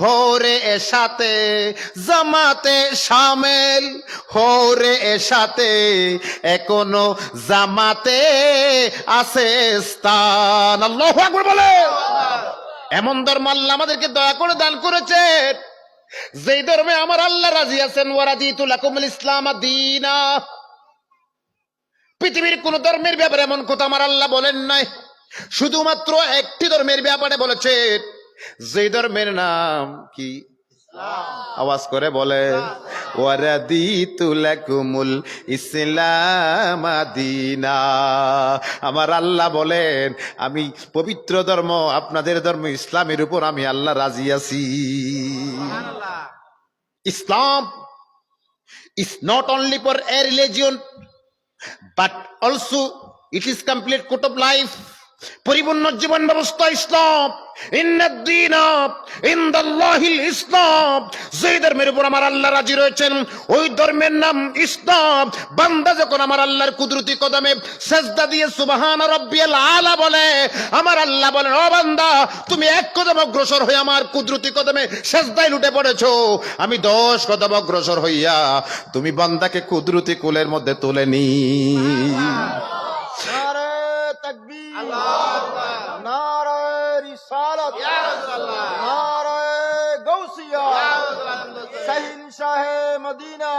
হোরে এসাতে, জামাতে শামেল হোরে এসাতে, এখনো জামাতে আছে স্থান। আল্লাহু আকবার বলে। এমন ধর্ম আল্লাহ আমাদেরকে দয়া করে দান করেছেন, যেই ধর্মে আমার আল্লাহ রাজি আছেন। ওয়ারাদিতু লাকুমুল ইসলাম দীনা। পৃথিবীর কোন ধর্মের ব্যাপারে এমন কথা আমার আল্লাহ বলেন নাই, শুধুমাত্র একটি ধর্মের ব্যাপারে বলেছেন, যে ধর্মের নাম কি? আওয়াজ করে বলে, ওয়ারাদিতু লাকুমুল ইসলাম দীনা। আমার আল্লাহ বলেন, আমি পবিত্র ধর্ম আপনাদের ধর্ম ইসলামের উপর আমি আল্লাহ রাজি আছি। ইসলাম is not only for a religion but also it is complete code of life, পরিপূর্ণ জীবন ব্যবস্থা ইসলাম। ইন্নাদ-দীনা ইনদাল্লাহিল ইসলাম। যে ধর্মের উপর আমার আল্লাহ রাজি রয়েছেন ওই ধর্মের নাম ইসলাম। বান্দা যখন আমার আল্লাহর কুদরতি কদমে সিজদা দিয়ে সুবহানা রাব্বিয়াল আলা বলে, আমার আল্লাহ বলেন, ও বান্দা তুমি এক কদম অগ্রসর হয়ে আমার কুদরতি কদমে সিজদায় লুটে পড়েছো, আমি 10 কদম অগ্রসর হইয়া তুমি বান্দাকে কুদরতি কোলের মধ্যে তুলে নি। সাহিল শাহে মদিনা,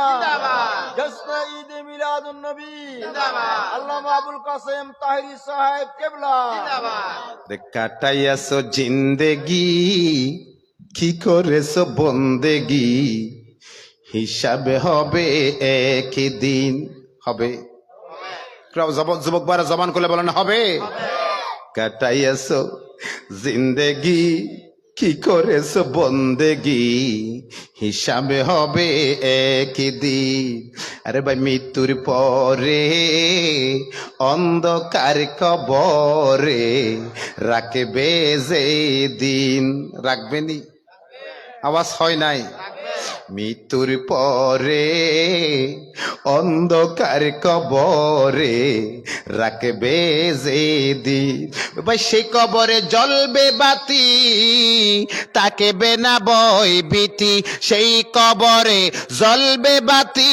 জশ্ন ঈদ মিলাদুন নবী জিন্দাবাদ। আল্লামা আবুল কাসেম তাহিরি সাহেব কেবলা জিন্দাবাদ। কাটাইয়াছো জিন্দেগি কি করেছো বন্দেগি হিসাবে হবে একদিন হবে যুবক বারা জবান করলে বলেন হবে কাটাইয়াছো জিন্দেগি কি করেছো বন্দেগি হিসাবে হবে একদিন আরে ভাই মৃত্যুর পরে অন্ধকার কবরে রাখবে যে দিন রাখবেনি আওয়াজ হয় নাই মৃত্যুর পরে অন্ধকার কবরে রাখবে যে দিন ভাই সেই কবরে জ্বলবে বাতি তাকে বেনা বই বিতি সেই কবরে জ্বলবে বাতি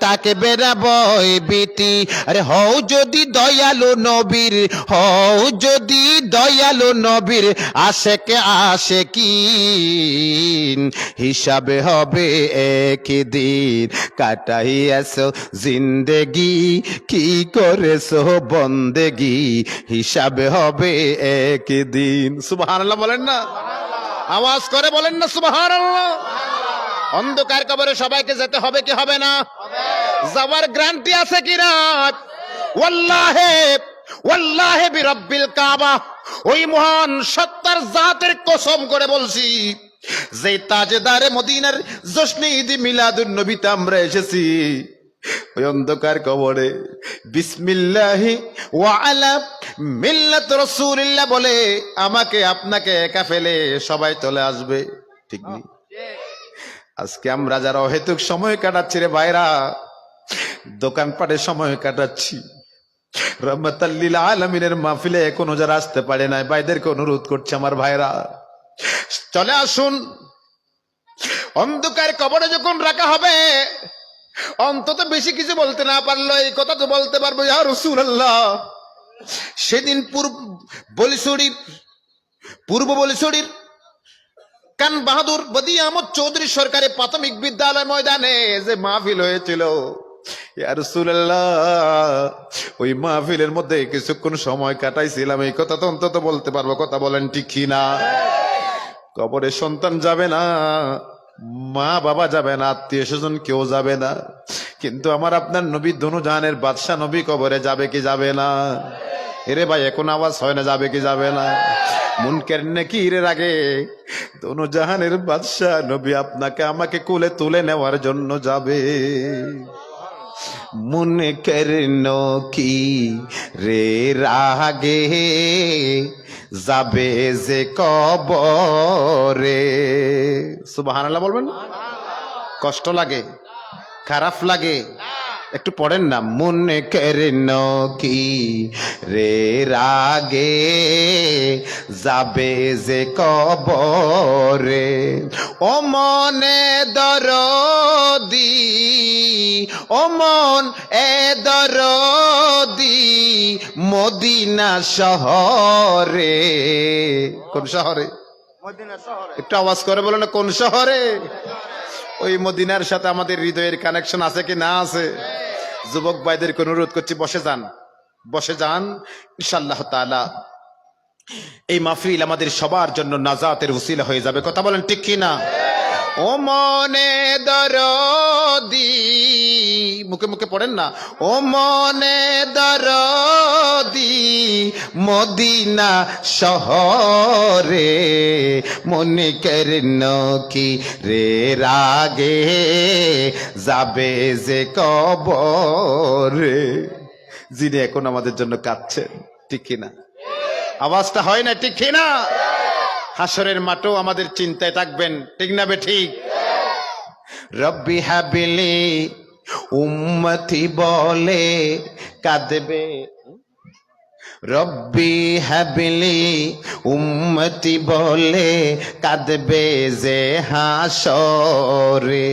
তাকে বেনা বই বিতি আরে হও যদি দয়ালু নবীর হও যদি দয়ালু নবীর আশেকে আশেকিন হিসাবে হবে একদিন কাটাইয়াছো জিন্দেগি কি করেছো বন্দেগি হিসাবে হবে একদিন সুবহানাল্লাহ বলেন না আওয়াজ করে বলেন না সুবহানাল্লাহ অন্ধকার কবরে সবাইকে যেতে হবে কি হবে না যাওয়ার গ্যারান্টি আছে কি না ওয়াল্লাহি ওয়াল্লাহি বিরাব্বিল কাবা ওই মহান সত্তার জাতের কসম করে বলছি যে তাজদারে মদিনার জশ্নে ঈদ মিলাদুন নবীতে আমরা এসেছি ওই অন্ধকার কবরে বিসমিল্লাহি ওয়া আলা মিল্লাত রাসূলিল্লাহ বলে আমাকে আপনাকে একা ফেলে সবাই চলে আসবে ঠিক নেই আজকে আমরা যারা অহেতুক সময় কাটাচ্ছি রে ভাইরা দোকানপাটে সময় কাটাচ্ছি রহমাতাল লিল আলামিনের মাহফিলে এখনো যারা আসতে পারে না ভাইদেরকে অনুরোধ করছে আমার ভাইরা চলে আসুন অন্ধকার কবরে যখন রাখা হবে অন্তত বেশি কিছু বলতে না পারলো এই কথা তো বলতে পারবো ইয়া রাসূলুল্লাহ সেদিন পূর্ব বলিছড়ির কান বাহাদুর বদি আহমদ চৌধুরী সরকারি প্রাথমিক বিদ্যালয় ময়দানে যে মাহফিল হয়েছিল ইয়া রাসূলুল্লাহ ওই মাহফিলের মধ্যে কিছুক্ষণ সময় কাটাইছিলাম এই কথা তো অন্তত বলতে পারবো কথা বলেন ঠিক কি না কবরে সন্তান যাবে না মা বাবা যাবে না আত্মীয় স্বজন কেউ যাবে না কিন্তু আমার আপনার নবী দোনো জাহানের বাদশা নবী কবরে যাবে কি যাবে না এরে ভাই এখন আওয়াজ হয় না যাবে কি যাবে না মুনকার নাকিরের আগে দোনো জাহানের বাদশা নবী আপনাকে আমাকে কোলে তুলে নেওয়ার জন্য যাবে মুনকার নাকিরের আগে যাবে যে কবরে সুবহানাল্লাহ বলবেন কষ্ট লাগে খারাপ লাগে একটু পড়েন না মুনকার নাকিরের আগে যাবে যে কবরে ও মনে দরদি ও মন এ দরদি মদিনা শহরে কোন শহরে মদিনা শহরে একটু আওয়াজ করে বলো না কোন শহরে ওই মদিনার সাথে আমাদের হৃদয়ের কানেকশন আছে কি না আছে যুবক ভাইদেরকে অনুরোধ করছি বসে যান ইনশাআল্লাহ তাআলা এই মাহফিল আমাদের সবার জন্য নাজাতের ওসিলা হয়ে যাবে কথা বলেন ঠিক কি না ও মনে দরদি মুখে মুখে পড়েন না ও মনে দরদি মদিনা শহরে মনে করেন কি রে রাগে যাবে যে কবরে যিনি এখন আমাদের জন্য কাঁদছেন ঠিক কিনা আওয়াজটা হয় না ঠিক কিনা হাসরের মাঠও আমাদের চিন্তায় থাকবেন ঠিক না বে ঠিক রব্বি হাবিলি উম্মতি বলে কাঁদবে রব্বি হাবিলি উম্মতি বলে কাঁদবে যে হাসরে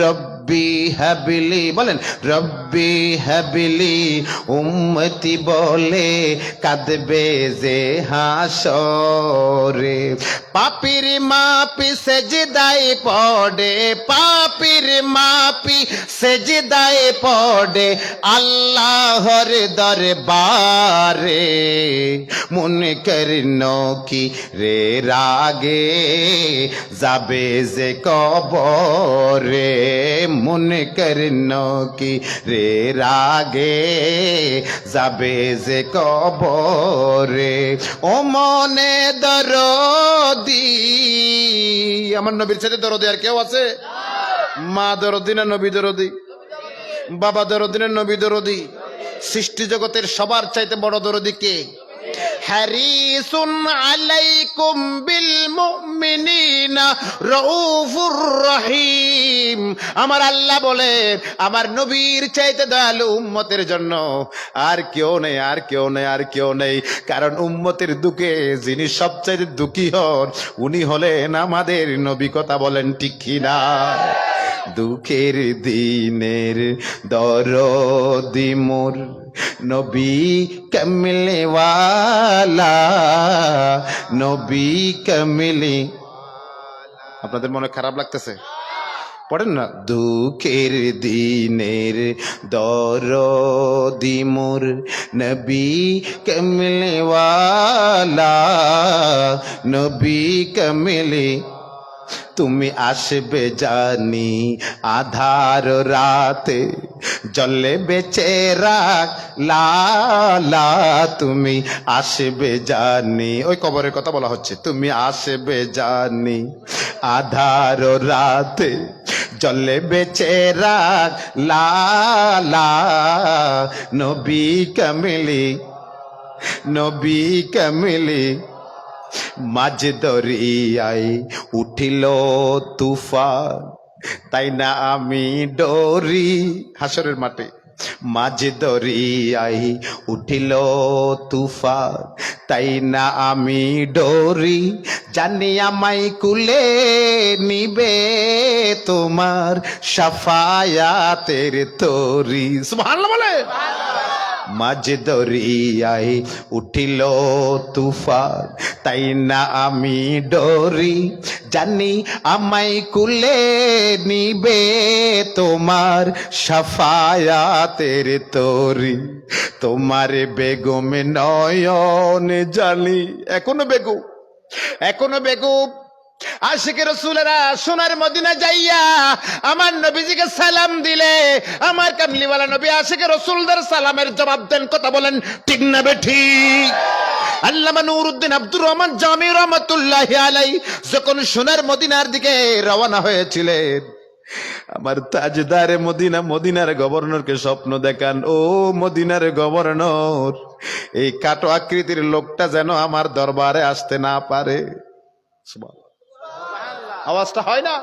রব্বি হাবিলি বলেন রব্বি রাব্বি হাবলি উম্মতি বলে কাঁদবে যে হাসরে। পাপির মাপি সেজদায় পড়ে, পাপির মাপি সেজদায় পড়ে আল্লাহর দরবারে। মুনকার নকিরে রাগে যাবে যে কবরে, মুনকার নকিরে রাগে যাবে যে কবরে। ও মনে দরদি, আমার নবীর সাথে দরদি আর কেউ আছে? মা দরদি না নবী দরদি? বাবা দরদি না নবী দরদি? সৃষ্টি জগতের সবার চাইতে বড় দরদি কে? হারিসুন আলাইকুম বিল মুমিনিনা রাউফুর রহিম। আমার আল্লাহ বলে আমার নবীর চাইতে দয়ালু উম্মতের জন্য আর কেউ নেই, আর কেউ নেই, আর কেউ নেই। কারণ উম্মতের দুঃখে যিনি সবচাইতে দুঃখী হন উনি হলেন আমাদের নবী। কথা বলেন ঠিক কিনা? দুঃখের দিনের দরদি মোর নবী কমলেওয়ালা, নবী কমলে। আপনাদের মনে খারাপ লাগতেছে? পড়েন না। দুঃখের দিনের দরদি মোর নবী কমলেওয়ালা, নবী কমলে। তুমি আসবে জানি আধার রাতে জলে বেচে রাখ লালা, তুমি আসবে জানি। ওই কবরের কথা বলা হচ্ছে। তুমি আসবে জানি আধার রাতে জলে বেচে রাখ লালা, নবী কমলি, নবী কমলি। মাঝ দরিয়ায় উঠিল তুফান, তাই না আমি ডরি। হাসরের মাঠে মাঝ দরিয়ায় উঠিল তুফান, তাই না আমি ডরি। জানি আমায় কুলে নিবে তোমার শাফায়াতের তরি। সুবহানাল্লাহ বলে। মাঝ দরিয়ায় উঠিল তুফান, তাই না আমি ডরি। জানি আমায় কুলে নিবে তোমার শাফায়াতের তরি। তোমার বেগম নয়ন জানি এখনো বেগম, এখনো বেগম। আশিকে রাসূলেরা সোনার মদিনা যাইয়া আমার নবীজিকে সালাম দিলে আমার কামলিওয়ালা নবী আশিকে রাসূলদের সালামের জবাব দেন। কথা বলেন ঠিক না বেঠিক? আল্লামা নুরউদ্দিন আব্দুর রহমান জামি রহমাতুল্লাহি আলাইহি যখন সোনার মদিনার দিকে রওনা হয়েছিলেন, আমার তাজদারে মদিনা মদিনার গভর্নরকে স্বপ্ন দেখান, ও মদিনার গভর্নর, এই কাটো আকৃতির লোকটা যেন আমার দরবারে আসতে না পারে। আওয়াজটা হয় না?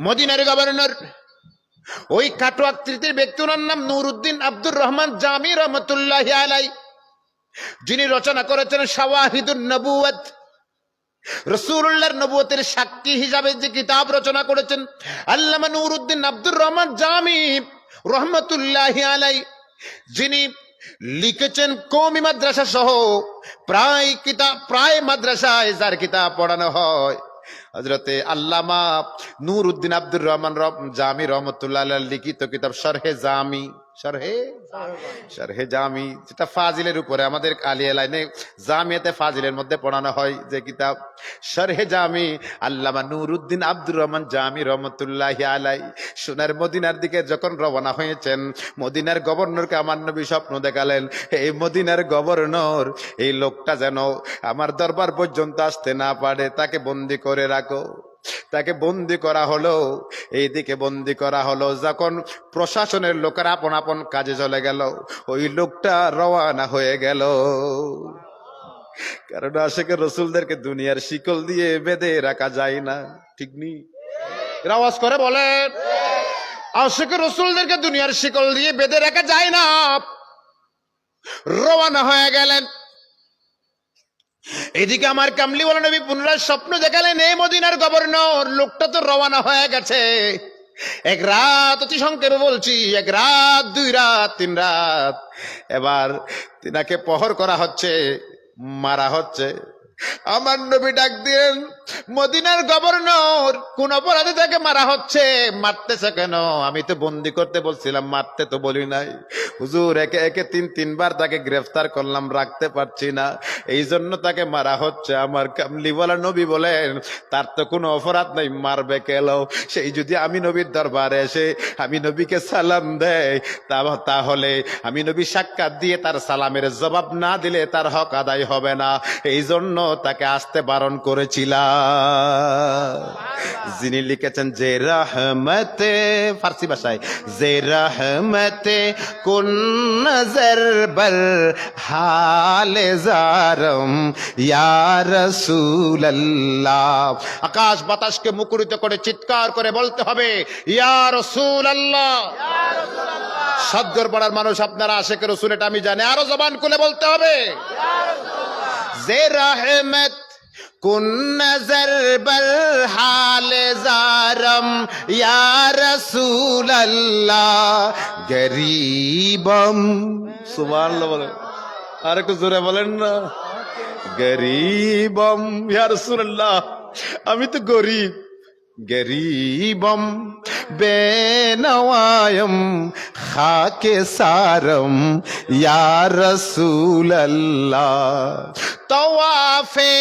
মদিনার গভর্নর ওই কাটো আকৃতির ব্যক্তির নাম নুরউদ্দিন আব্দুর রহমান জামি রহমাতুল্লাহি আলাইহি, যিনি রচনা করেছেন শাওয়াহিদুন নবুওয়াত, রাসূলুল্লাহর নবুয়তের সাক্ষী হিসাবে যে কিতাব রচনা করেছেন আল্লামা নুরউদ্দিন আব্দুর রহমান জামি রহমাতুল্লাহি আলাইহি, যিনি লিখেছেন কওমি মাদ্রাসা সহ প্রায় মাদ্রাসায় যার কিতাব পড়ানো হয়। হযরতে আল্লামা নুরউদ্দিন আব্দুর রহমান জামি রহমাতুল্লাহ আলাইহি লিখিত কিতাব শরহে জামি, শরহে জামি, যেটা ফাজিলের উপরে আমাদের আলিয়া লাইনে জামিয়াতে ফাজিলের মধ্যে পড়ানো হয় যে কিতাব শরহে জামি, আল্লামা নুরউদ্দিন আব্দুর রহমান জামি রহমাতুল্লাহি আলাইহি সোনার মদিনার দিকে যখন রওনা হয়েছেন, মদিনার গভর্নরকে আমার নবী স্বপ্ন দেখালেন, এই মদিনার গভর্নর, এই লোকটা যেন আমার দরবার পর্যন্ত আসতে না পারে, তাকে বন্দি করে রাখো। তাকে বন্দি করা হলো, এইদিকে বন্দি করা হলো। যখন প্রশাসনের লোকেরা আপন আপন কাজে চলে গেল, ওই লোকটা রওয়ানা হয়ে গেল। কারণ আশিকে রাসূলদেরকে দুনিয়ার শিকল দিয়ে বেঁধে রাখা যায় না, ঠিক নেই? আওয়াজ করে বলেন, আশিকে রাসূলদেরকে দুনিয়ার শিকল দিয়ে বেঁধে রাখা যায় না। রওয়ানা হয়ে গেলেন। এদিকে আমার কামলিওয়ালা নবী পুনরায় স্বপ্ন দেখালেন, এই মদিনার গভর্নর লোকটা তো রওয়ানা হয়ে গেছে, এক রাত অতি সংক্ষেপে বলছি, এক রাত, 2 রাত, 3 রাত, এবার তিনাকে প্রহর করা হচ্ছে, মারা হচ্ছে। আমার নবী ডাক দিলেন, মদিনার গভর্নর, কোন অপরাধে তাকে মারা হচ্ছে, মারতেছে কেন? আমি তো বন্দি করতে বলছিলাম, মারতে তো বলি নাই হুজুর। একে একে 3-3 বার তাকে গ্রেফতার করলাম, রাখতে পারছি না, এই জন্য তাকে মারা হচ্ছে। আমার কামলিওয়ালা নবী বলেন, তার তো কোনো অপরাধ নাই, মারবে কেন? সেই যদি আমি নবীর দরবারে এসে আমি নবীকে সালাম দেয়, তাহলে আমি নবী সাক্ষাৎ দিয়ে তার সালামের জবাব না দিলে তার হক আদায় হবে না, এই জন্য তাকে আসতে বারণ করেছিলাম। যিনি লিখেছেন যে রহমতে, ফার্সি ভাষায়, যে রহমতে কুন নজর বর হালে জারম ইয়া রাসূলুল্লাহ। আকাশ বাতাসকে মুখরিত করে চিৎকার করে বলতে হবে, ইয়া রাসূলুল্লাহ। সদগর পাড়ার মানুষ আপনারা আশেকের রাসূল, এটা আমি জানি, আরো জবান খুলে বলতে হবে, যে রহমত কুন নজর বর হালে জারম ইয়া রাসূলুল্লাহ গরীবম। সুবহানাল্লাহ বলেন, আর একটু জোরে বলেন না, গরীবম ইয়া রাসূলুল্লাহ, আমি তো গরীব, গরীবম বেনওয়ায়ম খাকে সারম ইয়া রাসূলুল্লাহ। তওয়াফে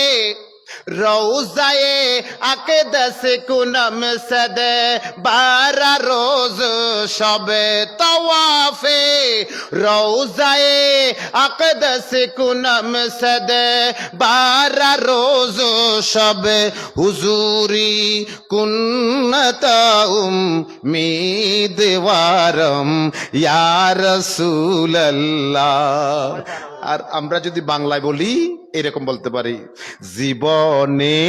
রওজায়ে আকদাস কুনম সদে 12 রোজ শবে, তওয়াফে রওজায়ে আকদাস কুনম সদে 12 রোজ শবে, হুজুরি কুন্নতা উম্মিদওয়ারম ইয়া রাসূলুল্লাহ। আর আমরা যদি বাংলায় বলি এরকম বলতে পারি, জীবনে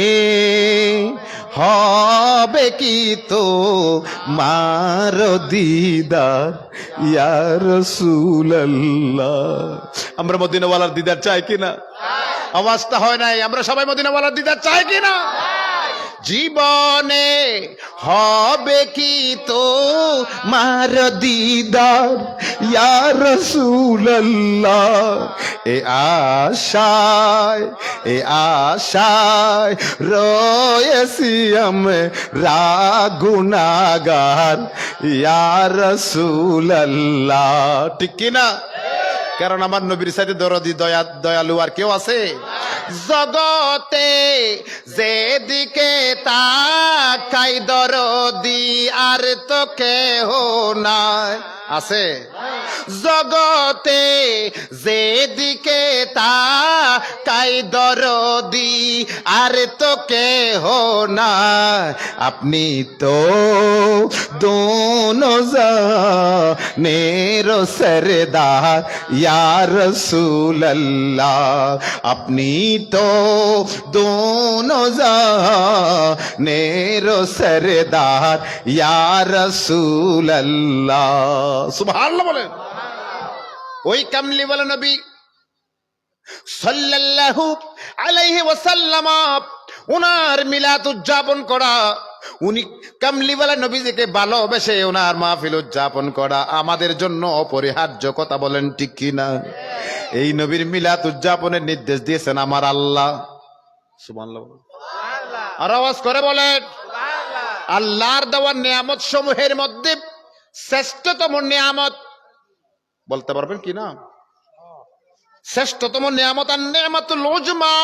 হবে কি তো মার দিদার ইয়া রাসূলুল্লাহ। আমরা মদিনাওয়ালার দিদার চাই কিনা? আওয়াজটা হয় নাই, আমরা সবাই মদিনাওয়ালার দিদার চাই কিনা? জীবনে হবে কি তো মার দিদার ইয়া রাসূলুল্লাহ। এ আশায়, এ আশায় রয়েছি আমরা গুনাহগার ইয়া রাসূলুল্লাহ। ঠিক কিনা? কারণ আমার নবীর সাথে দরদি দয়ালু আর কেউ আছে? জগতে যেদিকে তাকাই দরদি আর তো কেহ নাই, আছে? জগতে যেদিকে তাকাই দরদি আর তো কেহ নাই, আপনি তো দোনো জানের সরদার ইয়া রাসূলুল্লাহ। আপনি তো দোনো জানের সরদার ইয়া রাসূলুল্লাহ। সুবহানাল্লাহ বলেন। ওই কামলিওয়ালা নবী সাল্লাল্লাহু আলাইহি ওয়াসাল্লাম, ওনার মিলাদ উদযাপন করা, উনি কামলিওয়ালা নবীজিকে ভালোবেসে ওনার মাহফিল উদযাপন করা আমাদের জন্য অপরিহার্য। কথা বলেন ঠিক কিনা? এই নবীর মিলাদ উদযাপনের নির্দেশ দিয়েছেন আমার আল্লাহ। সুবহানাল্লাহ। আর আওয়াজ করে বলেন, আল্লাহর দেওয়া নিয়ামত সমূহের মধ্যে শ্রেষ্ঠতম নিয়ামত বলতে পারবেন কি না? শ্রেষ্ঠতম নিয়ামত আর নিয়ামতুল উজমা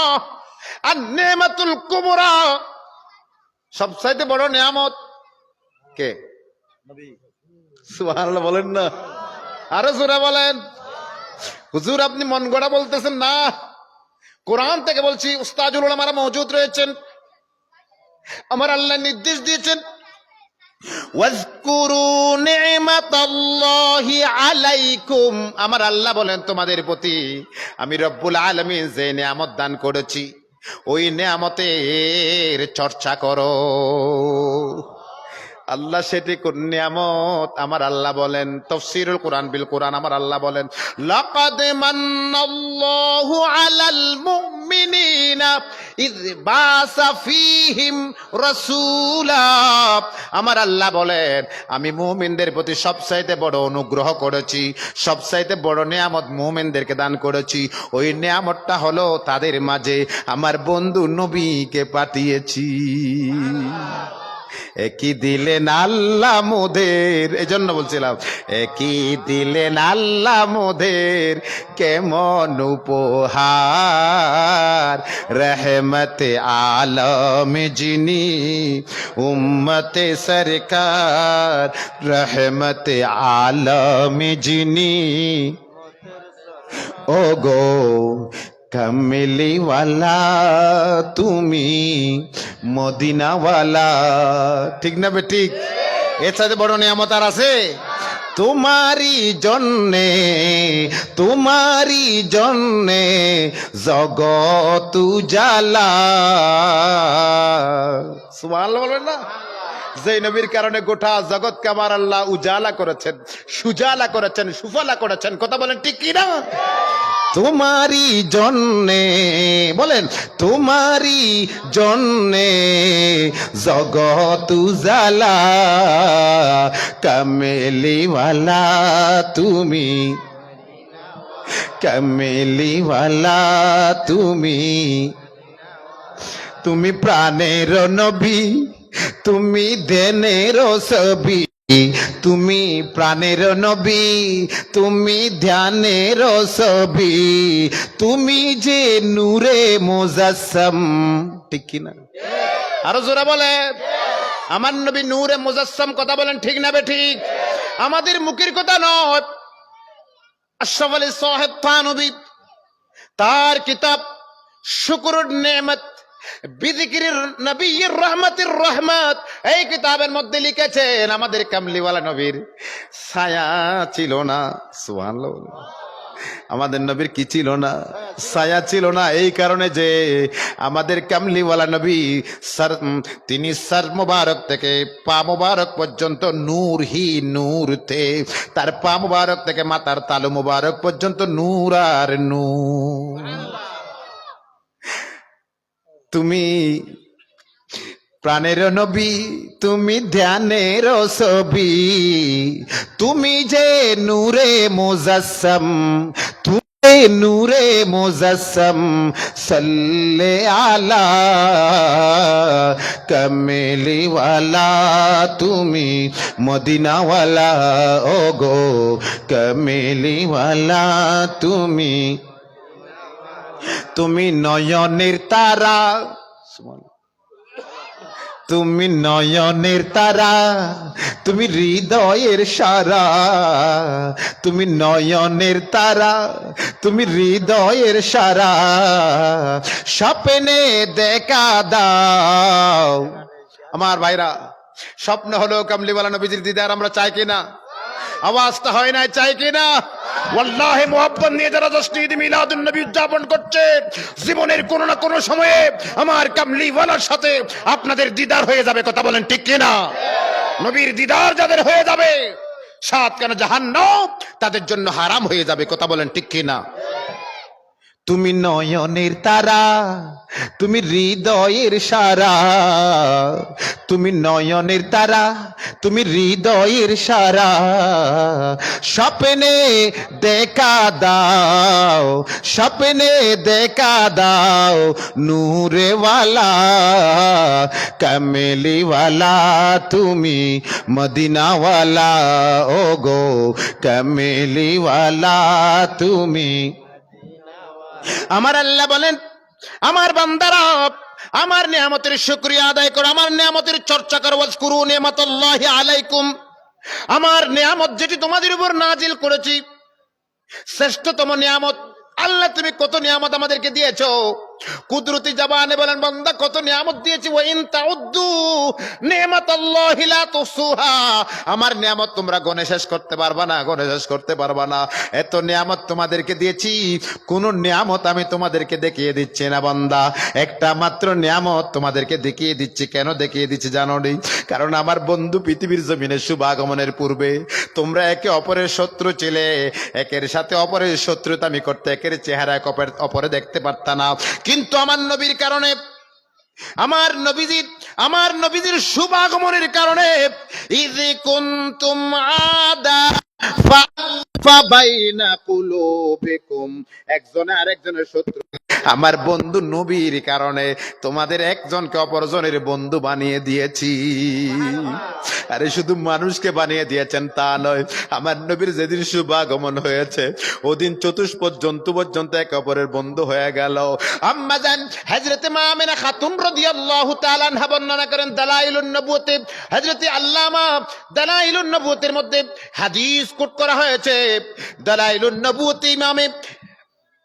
আর নিয়ামতুল কুবরা। সবচাইতে বড় নিয়ামত কে? সুবহানাল্লাহ বলেন না, আরো জোরে বলেন। হুজুর আপনি মন গড়া বলতেছেন না, কোরআন থেকে বলছি। উস্তাদুল উলামারা মওজুদ রয়েছেন, আমার আল্লাহ নির্দেশ দিয়েছেন, ওয়াজকুরু নি'মাতাল্লাহি আলাইকুম। আমার আল্লাহ বলেন তোমাদের প্রতি আমি রব্বুল আলামিন যে নিয়ামত দান করেছি ওই নিয়ামতের চর্চা করো। আল্লাহ সেটি কোন নিয়ামত? আমার আল্লাহ বলেন, তাফসীরুল কোরআন বিল কোরআন, আমার আল্লাহ বলেন, লাকাদ মান্নাল্লাহু আলাল মুমিনিনা মুমিনিনা ইয বাসা ফীহিম রাসূলা। আমার আল্লাহ বলেন আমি মুমিনদের প্রতি সবচাইতে বড় অনুগ্রহ করেছি, সবচাইতে বড় নিয়ামত মুমিনদেরকে দান করেছি। ওই নিয়ামতটা হলো তাদের মাঝে আমার বন্ধু নবীকে পাঠিয়েছি। একই দিলেন আল্লাহ মোদের, এই জন্য বলছিলাম একই দিলেন আল্লাহ মোদের কেমন উপহার। রহমতে আলম যিনি উম্মতে সরকার, রহমতে আলম যিনি ও গো কামলিওয়ালা তুমি মদিনাওয়ালা। ঠিক না বে ঠিক? এর সাথে বড় নিয়ামত আর আছে? তোমারই জন্যে, তোমারই জন্যে জগৎ উজালা। সুবহানাল্লাহ বলবেন না? যে নবীর কারণে গোটা জগৎকে আমার আল্লাহ উজালা করেছেন, সুজালা করেছেন, সুফলা করেছেন। কথা বলেন ঠিক কি না? তোমারই জন্যে, বলেন তোমারই জন্যে জগৎ উজালা। কামেলিওয়ালা তুমি, কামেলিওয়ালা তুমি, তুমি প্রাণের নবী, তুমি দেনের ছবি, তুমি প্রাণের নবী, তুমি ধ্যানের ছবি, তুমি যে নূরে মুজাসসাম। ঠিক কি না? আরো জোরে বলে আমার নবী নূরে মুজাসসাম। কথা বলেন ঠিক না বে ঠিক? আমাদের মুখের কথা নয়। আশরাফ আলী সাহেব থানভী তার কিতাব শুকরুন নেমত বিযিকির নবিয়্যির রহমাতির রহমত, এই কিতাবের মধ্যে লিখেছেন আমাদের কামলিওয়ালা নবীর ছায়া ছিল না। সুবহানাল্লাহ। আমাদের নবীর কি ছিল না? ছায়া ছিল না। এই কারণে যে আমাদের কামলিওয়ালা নবী তিনি সর মুবারক থেকে পা মুবারক পর্যন্ত নূর হি নূর थे। তার পা মুবারক থেকে মাথার তালু মুবারক পর্যন্ত নূর আর নূর। তুমি প্রাণের নবী, তুমি ধ্যানের ছবি, তুমি যে নূরে মুজাসসাম, তুমি নূরে মুজাসসাম। সাল্লে আলা কামলিওয়ালা তুমি মদিনাওয়ালা। ও গো কামলিওয়ালা তুমি, তুমি নয়নের তারা, তুমি নয়নের তারা, তুমি হৃদয়ের সারা, তুমি নয়নের তারা, তুমি হৃদয়ের সারা। স্বপ্নে দেখা দাও। আমার ভাইরা, স্বপ্ন হলো কামলিওয়ালা নবীজির দিদার। আমরা চাই কিনা? আওয়াজটা হয় না, চাই কিনা? ওয়াল্লাহি মুহাব্বত নিয়ে যারা জশ্ন ঈদ মিলাদুন নবী উদযাপন করছে, জীবনের কোনো না কোনো সময়ে আমার কামলিওয়ালার সাথে আপনাদের দিদার হয়ে যাবে। কথা বলেন ঠিক কিনা? নবীর দিদার যাদের হয়ে যাবে, সাত কানা জাহান্নাম তাদের জন্য হারাম হয়ে যাবে। কথা বলেন ঠিক কিনা? তুমি নয়নের তারা, তুমি হৃদয়ের সারা, তুমি নয়নের তারা, তুমি হৃদয়ের সারা। স্বপ্নে দেখা দাও, স্বপ্নে দেখা দাও নূরেওয়ালা কামলিওয়ালা তুমি মদিনাওয়ালা। ও গো কামলিওয়ালা তুমি। আমার আল্লাহ বলেন আমার বান্দারা আমার নিয়ামতের শুকরিয়া আদায় করো, আমার নিয়ামতের চর্চা করো। ওয়াজকুরু নিয়ামাতাল্লাহি আলাইকুম, আমার নিয়ামত যেটি তোমাদের উপর নাজিল করেছি, শ্রেষ্ঠতম নিয়ামত। আল্লাহ তুমি কত নিয়ামত আমাদেরকে দিয়েছো। কুদরতি জবানে বলেন বান্দা কত নিয়ামত দিয়েছি। ওয়া ইন তাউদ্দু নিয়ামাতাল্লাহি লা তুসুহা, আমার নিয়ামত তোমরা গণে শেষ করতে পারবা না, গণে শেষ করতে পারবা না। এত নিয়ামত তোমাদেরকে দিয়েছি, কোন নিয়ামত আমি তোমাদেরকে দেখিয়ে দিচ্ছি না বান্দা। একটা মাত্র নিয়ামত তোমাদেরকে দেখিয়ে দিচ্ছি। কেন দেখিয়ে দিচ্ছি জানো নি? কারণ আমার বন্ধু পৃথিবীর জমিনে শুভ আগমনের পূর্বে তোমরা একে অপরের শত্রু ছিলে, একের সাথে অপরের শত্রুতা আমি করতে, একের চেহারা অপরে দেখতে পারতা না। কিন্তু আমার নবীর কারণে, আমার নবীজির শুভাগমনের কারণে ইয কুনতুম আদা ফাবাইনা কুলুবিকুম, একজন আরেকজনের শত্রু, আমার বন্ধু নবীর কারণে তোমাদের একজনকে অপরজনের বন্ধু বানিয়ে দিয়েছি। আরে শুধু মানুষকে বানিয়ে দিয়েছেন তা নয়, আমার নবীর যেদিন শুভাগমন হয়েছে ওদিন চতুষ্পদ জন্তু পর্যন্ত একে অপরের বন্ধু হয়ে গেল। আম্মা জান হযরতে মা আমিনা খাতুন রাদিয়াল্লাহু তাআলা আনহা বর্ণনা করেন দালাইলুন নবুয়তে, হযরতে আল্লামা দালাইলুন নবুয়তের মধ্যে হাদিস কোট করা হয়েছে। দালাইলুন নবুয়তে ইমামে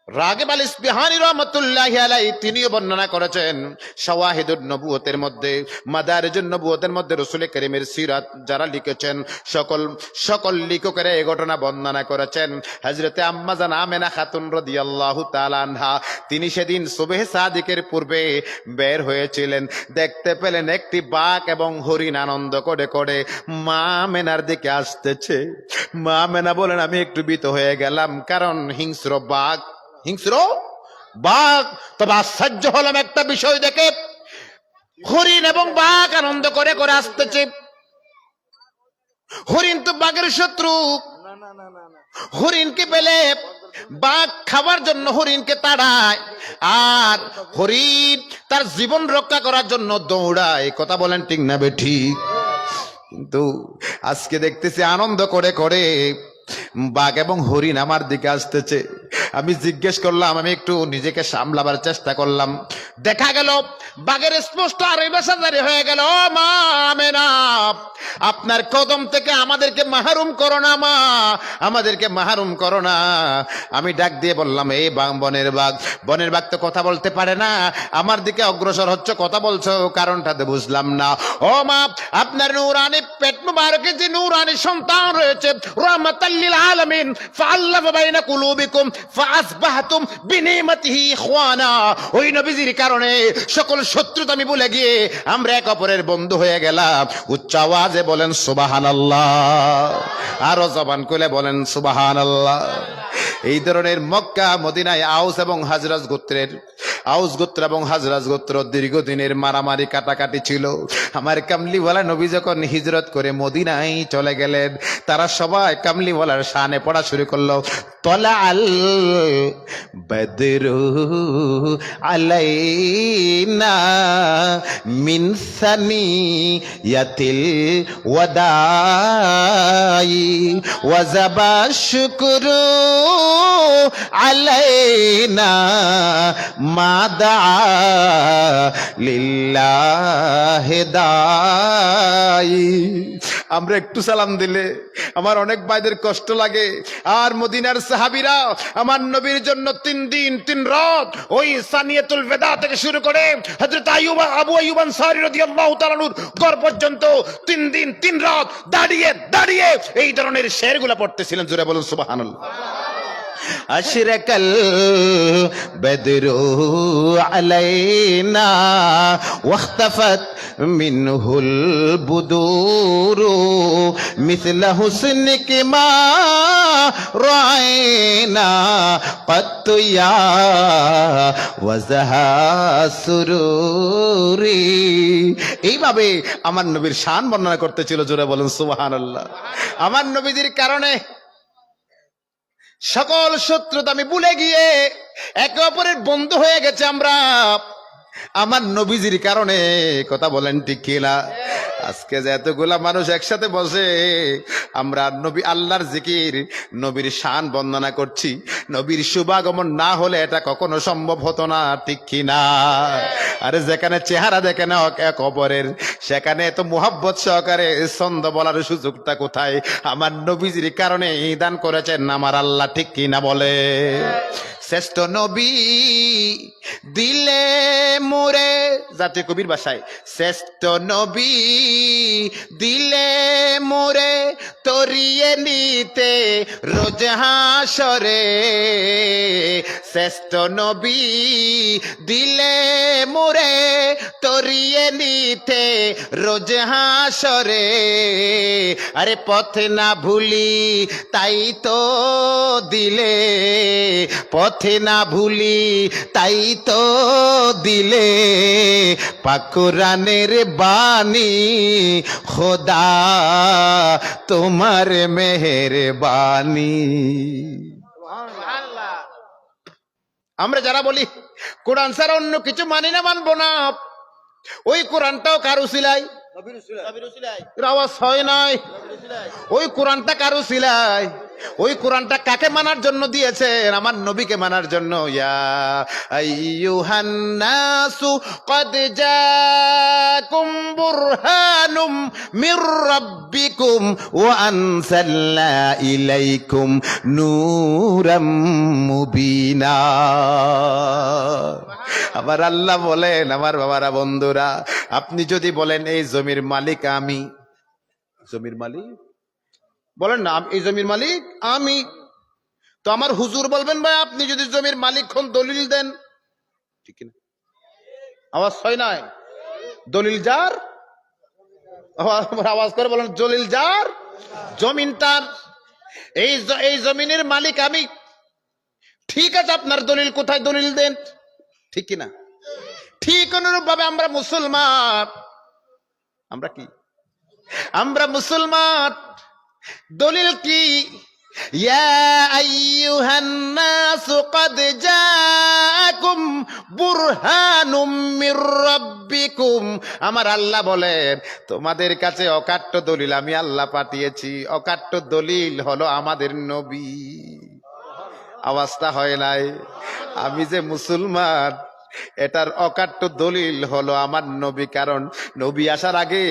রাগিব আল ইসবিহানি রাহমাতুল্লাহি আলাইহি তিনিও বর্ণনা করেছেন শাওয়াহিদুন নবুয়তের মধ্যে, মাদারিজুন নবুয়তের মধ্যে রাসূল কারীমের সিরাত যারা লিখেছেন সকল লেখকের এই ঘটনা বর্ণনা করেছেন। হযরতে আম্মা জান আমেনা খাতুন রাদিয়াল্লাহু তাআলা আনহা তিনি সেদিন সুবহে সাদিকের পূর্বে বের হয়েছিলেন, দেখতে পেলেন একটি বাঘ এবং হরিণ আনন্দ করে করে মা আমেনার দিকে আসতেছে। মা আমেনা বলেন আমি একটু ভীত হয়ে গেলাম, কারণ হিংস্র বাঘ। তবে আশ্চর্য হলাম একটা বিষয় দেখে, হরিণ এবং বাঘ আনন্দ করে করে আসতেছে। হরিণ তো বাঘের শত্রু, হরিণকে পেলে বাঘ খাবার জন্য হরিণকে তাড়ায়, আর হরিণ তার জীবন রক্ষা করার জন্য দৌড়ায়। কথা বলেন ঠিক না বেঠিক? কিন্তু আজকে দেখতেছি আনন্দ করে করে বাঘ এবং হরিণ আমার দিকে আসতেছে। আমি জিজ্ঞেস করলাম, আমি একটু নিজেকে সামলাবার চেষ্টা করলাম, দেখা গেল বাঘের স্পষ্ট আর বেসাজারি হয়ে গেল, ও মা আমেনা আপনার কদম থেকে আমাদেরকে মাহরুম করো না মা, আমাদেরকে মাহরুম করো না। আমি ডাক দিয়ে বললাম, এই বনের বাঘ তো কথা বলতে পারে না, আমার দিকে অগ্রসর হচ্ছে, কথা বলছো কারণটা তো বুঝলাম না। ও মা আপনার নূরানি পেট মুবারকে যে নূরানি সন্তান রয়েছে রাহমাতাল লিল আলামিন, ফাআল্লাফা বাইনা কুলুবিকুম ফাআসবাহতুম বিনিমাতিহি ইখওয়ানা, ওই নবীজির কারণে সকল শত্রুতা আমি ভুলে গিয়ে আমরা এক অপরের বন্ধু হয়ে গেলাম। উচ্চ আওয়াজে বলেন সুবহানাল্লাহ, আরো জবান খুলে বলেন সুবহানাল্লাহ। এই ধরনের মক্কা মদিনায় আউস এবং হাজরাজ গোত্র দীর্ঘদিনের মারামারি কাটাকাটি ছিল। আমার কামলিওয়ালা নবী যখন হিজরত করে মদিনায় চলে গেলেন, তারা সবাই কামলিওয়ালার শানে পড়া শুরু করলো, তলা আল বদরু আলাইনা মিন সানিয়াতিল ওয়াদাই ওয়াজাবা শুকরু আলাইনা মাদা লিল্লাহি দাই। আমরা একটু সালাম দিলে আমার অনেক ভাইদের কষ্ট লাগে। আর মদিনার সাহাবীরা আমার নবীর জন্য 3 দিন 3 রাত ওই সানিয়াতুল ওয়াদা থেকে শুরু করে হযরত আবু আইয়ুব আনসারী রাদিয়াল্লাহু তাআলা আনহুর ঘর পর্যন্ত 3 দিন 3 রাত দাঁড়িয়ে দাঁড়িয়ে এই ধরনের শেরগুলো পড়তেছিলেন। জোরে বলুন সুবহানাল্লাহ। আশরাকাল বদরু আলাইনা ওয়াখতাফাত মিনহুল বুদুরু মিছলা হুসনিকি মা রায়না ক্বাত্তু ইয়া ওয়াজহা সুরুরি। এইভাবে আমার নবীর শান বর্ণনা করতেছিল। জোরে বলুন সুবহানাল্লাহ। আমার নবীজির কারণে সকল শত্রুতা আমি ভুলে গিয়ে একে অপরের বন্ধু হয়ে গেছে আমরা, আমার নবীজির কারণে। কথা বলেন ঠিক কিনা? আজকে যে এতগুলা মানুষ একসাথে বসে আমরা নবী আল্লাহর জিকির, নবীর শান বর্ণনা করছি, নবীর শুভাগমন না হলে এটা কখনো সম্ভব হতো না, ঠিক কিনা? আরে যেখানে চেহারা দেখে না এক অপরের, সেখানে তো মুহাব্বত সহকারে ছন্দ বলার সুযোগটা কোথায়? আমার নবীজির কারণে দান করেছেন আমার আল্লাহ, ঠিক কিনা বলে? শ্রেষ্ঠ নবী দিলে মোরে, জাতীয় কবির ভাষায়, শ্রেষ্ঠ নবী দিলে মোরে তরিয়ে নিতে রোজ হাসরে, শ্রেষ্ঠ নবী দিলে মোরে তরিয়ে নিতে রোজ হাসরে। আরে পথ না ভুলি তাই তো দিলে, পথ পথে না ভুলি, তাই তো দিলে পাক কোরআনের বাণী, খোদা তোমার মেহেরবানি। আমরা যারা বলি কোরআন ছাড়া অন্য কিছু মানি না, মানবো না, ওই কোরআনটাও কারো সিলাই, আওয়াজ হয় নাই, ওই কোরআনটা কারো সিলাই, ওই কোরআনটা কাকে মানার জন্য দিয়েছেন? আমার নবীকে মানার জন্য। ইয়া আইয়ুহান নাসু ক্বাদ জাআকুম বুরহানুম মির রাব্বিকুম ওয়া আনজালনা ইলাইকুম নূরাম মুবিনা। আবার আল্লাহ বলেন, আমার বাবারা বন্ধুরা, আপনি যদি বলেন এই জমির মালিক আমি, জমির মালিক বলেন না, এই জমির মালিক আমি, তো আমার হুজুর বলবেন ভাই আপনি যদি জমির মালিক হন দলিল দেন, ঠিক না? আওয়াজ হয় নাই? দলিল যার, আওয়াজ করে বলেন, দলিল যার, জমিন তার, এই জমিনের মালিক আমি। ঠিক আছে, আপনার দলিল কোথায়? দলিল দেন, ঠিক কিনা? ঠিক অনুরূপ ভাবে আমরা মুসলমান, আমরা কি? আমরা মুসলমান, দলিল কি? ইয়া আইয়ুহান নাসু ক্বাদ জাআকুম বুরহানুম মির রাব্বিকুম। আমার আল্লাহ বলেন তোমাদের কাছে অকাট্য দলিল আমি আল্লাহ পাঠিয়েছি। অকাট্য দলিল হলো আমাদের নবী। আওয়াজটা হয় নাই? আমি যে মুসলমান এটার অকাট্য দলিল হলো আমার নবী। কারণ নবী আসার আগে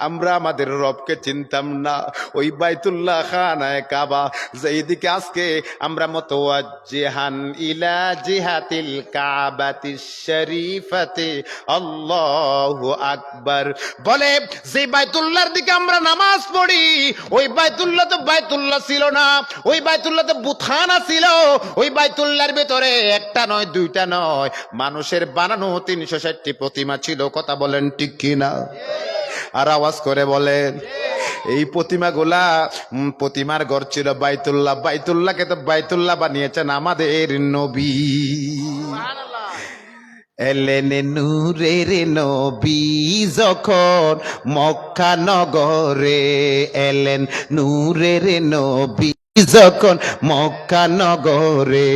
আমরা আমাদের রবকে চিনতাম না। ওই বাইতুল্লাহ খানায়ে কাবা যেদিকে আজকে আমরা মুতাওয়াজ্জিহান ইলা জিহাতিল কাবাতিশ শরীফাতে আল্লাহু আকবার বলে যে বাইতুল্লাহর দিকে আমরা নামাজ পড়ি, ওই বাইতুল্লাহ তো বাইতুল্লাহ ছিল না, ওই বাইতুল্লাহ তো বুতখানা ছিল। ওই বাইতুল্লাহর ভিতরে একটা নয়, দুইটা নয়, মানুষের বানানো 360টি প্রতিমা ছিল। কথা বলেন ঠিক কিনা? আর আওয়াজ করে বলেন, এই প্রতিমাগুলা প্রতিমার ঘর ছিল বাইতুল্লাহ। বাইতুল্লাহকে তো বাইতুল্লাহ বানিয়েছেন আমাদের নবী। এলেন নূরের নবী যখন মক্কা নগরে, এলেন নূরের নবী যখন মক্কা নগরে,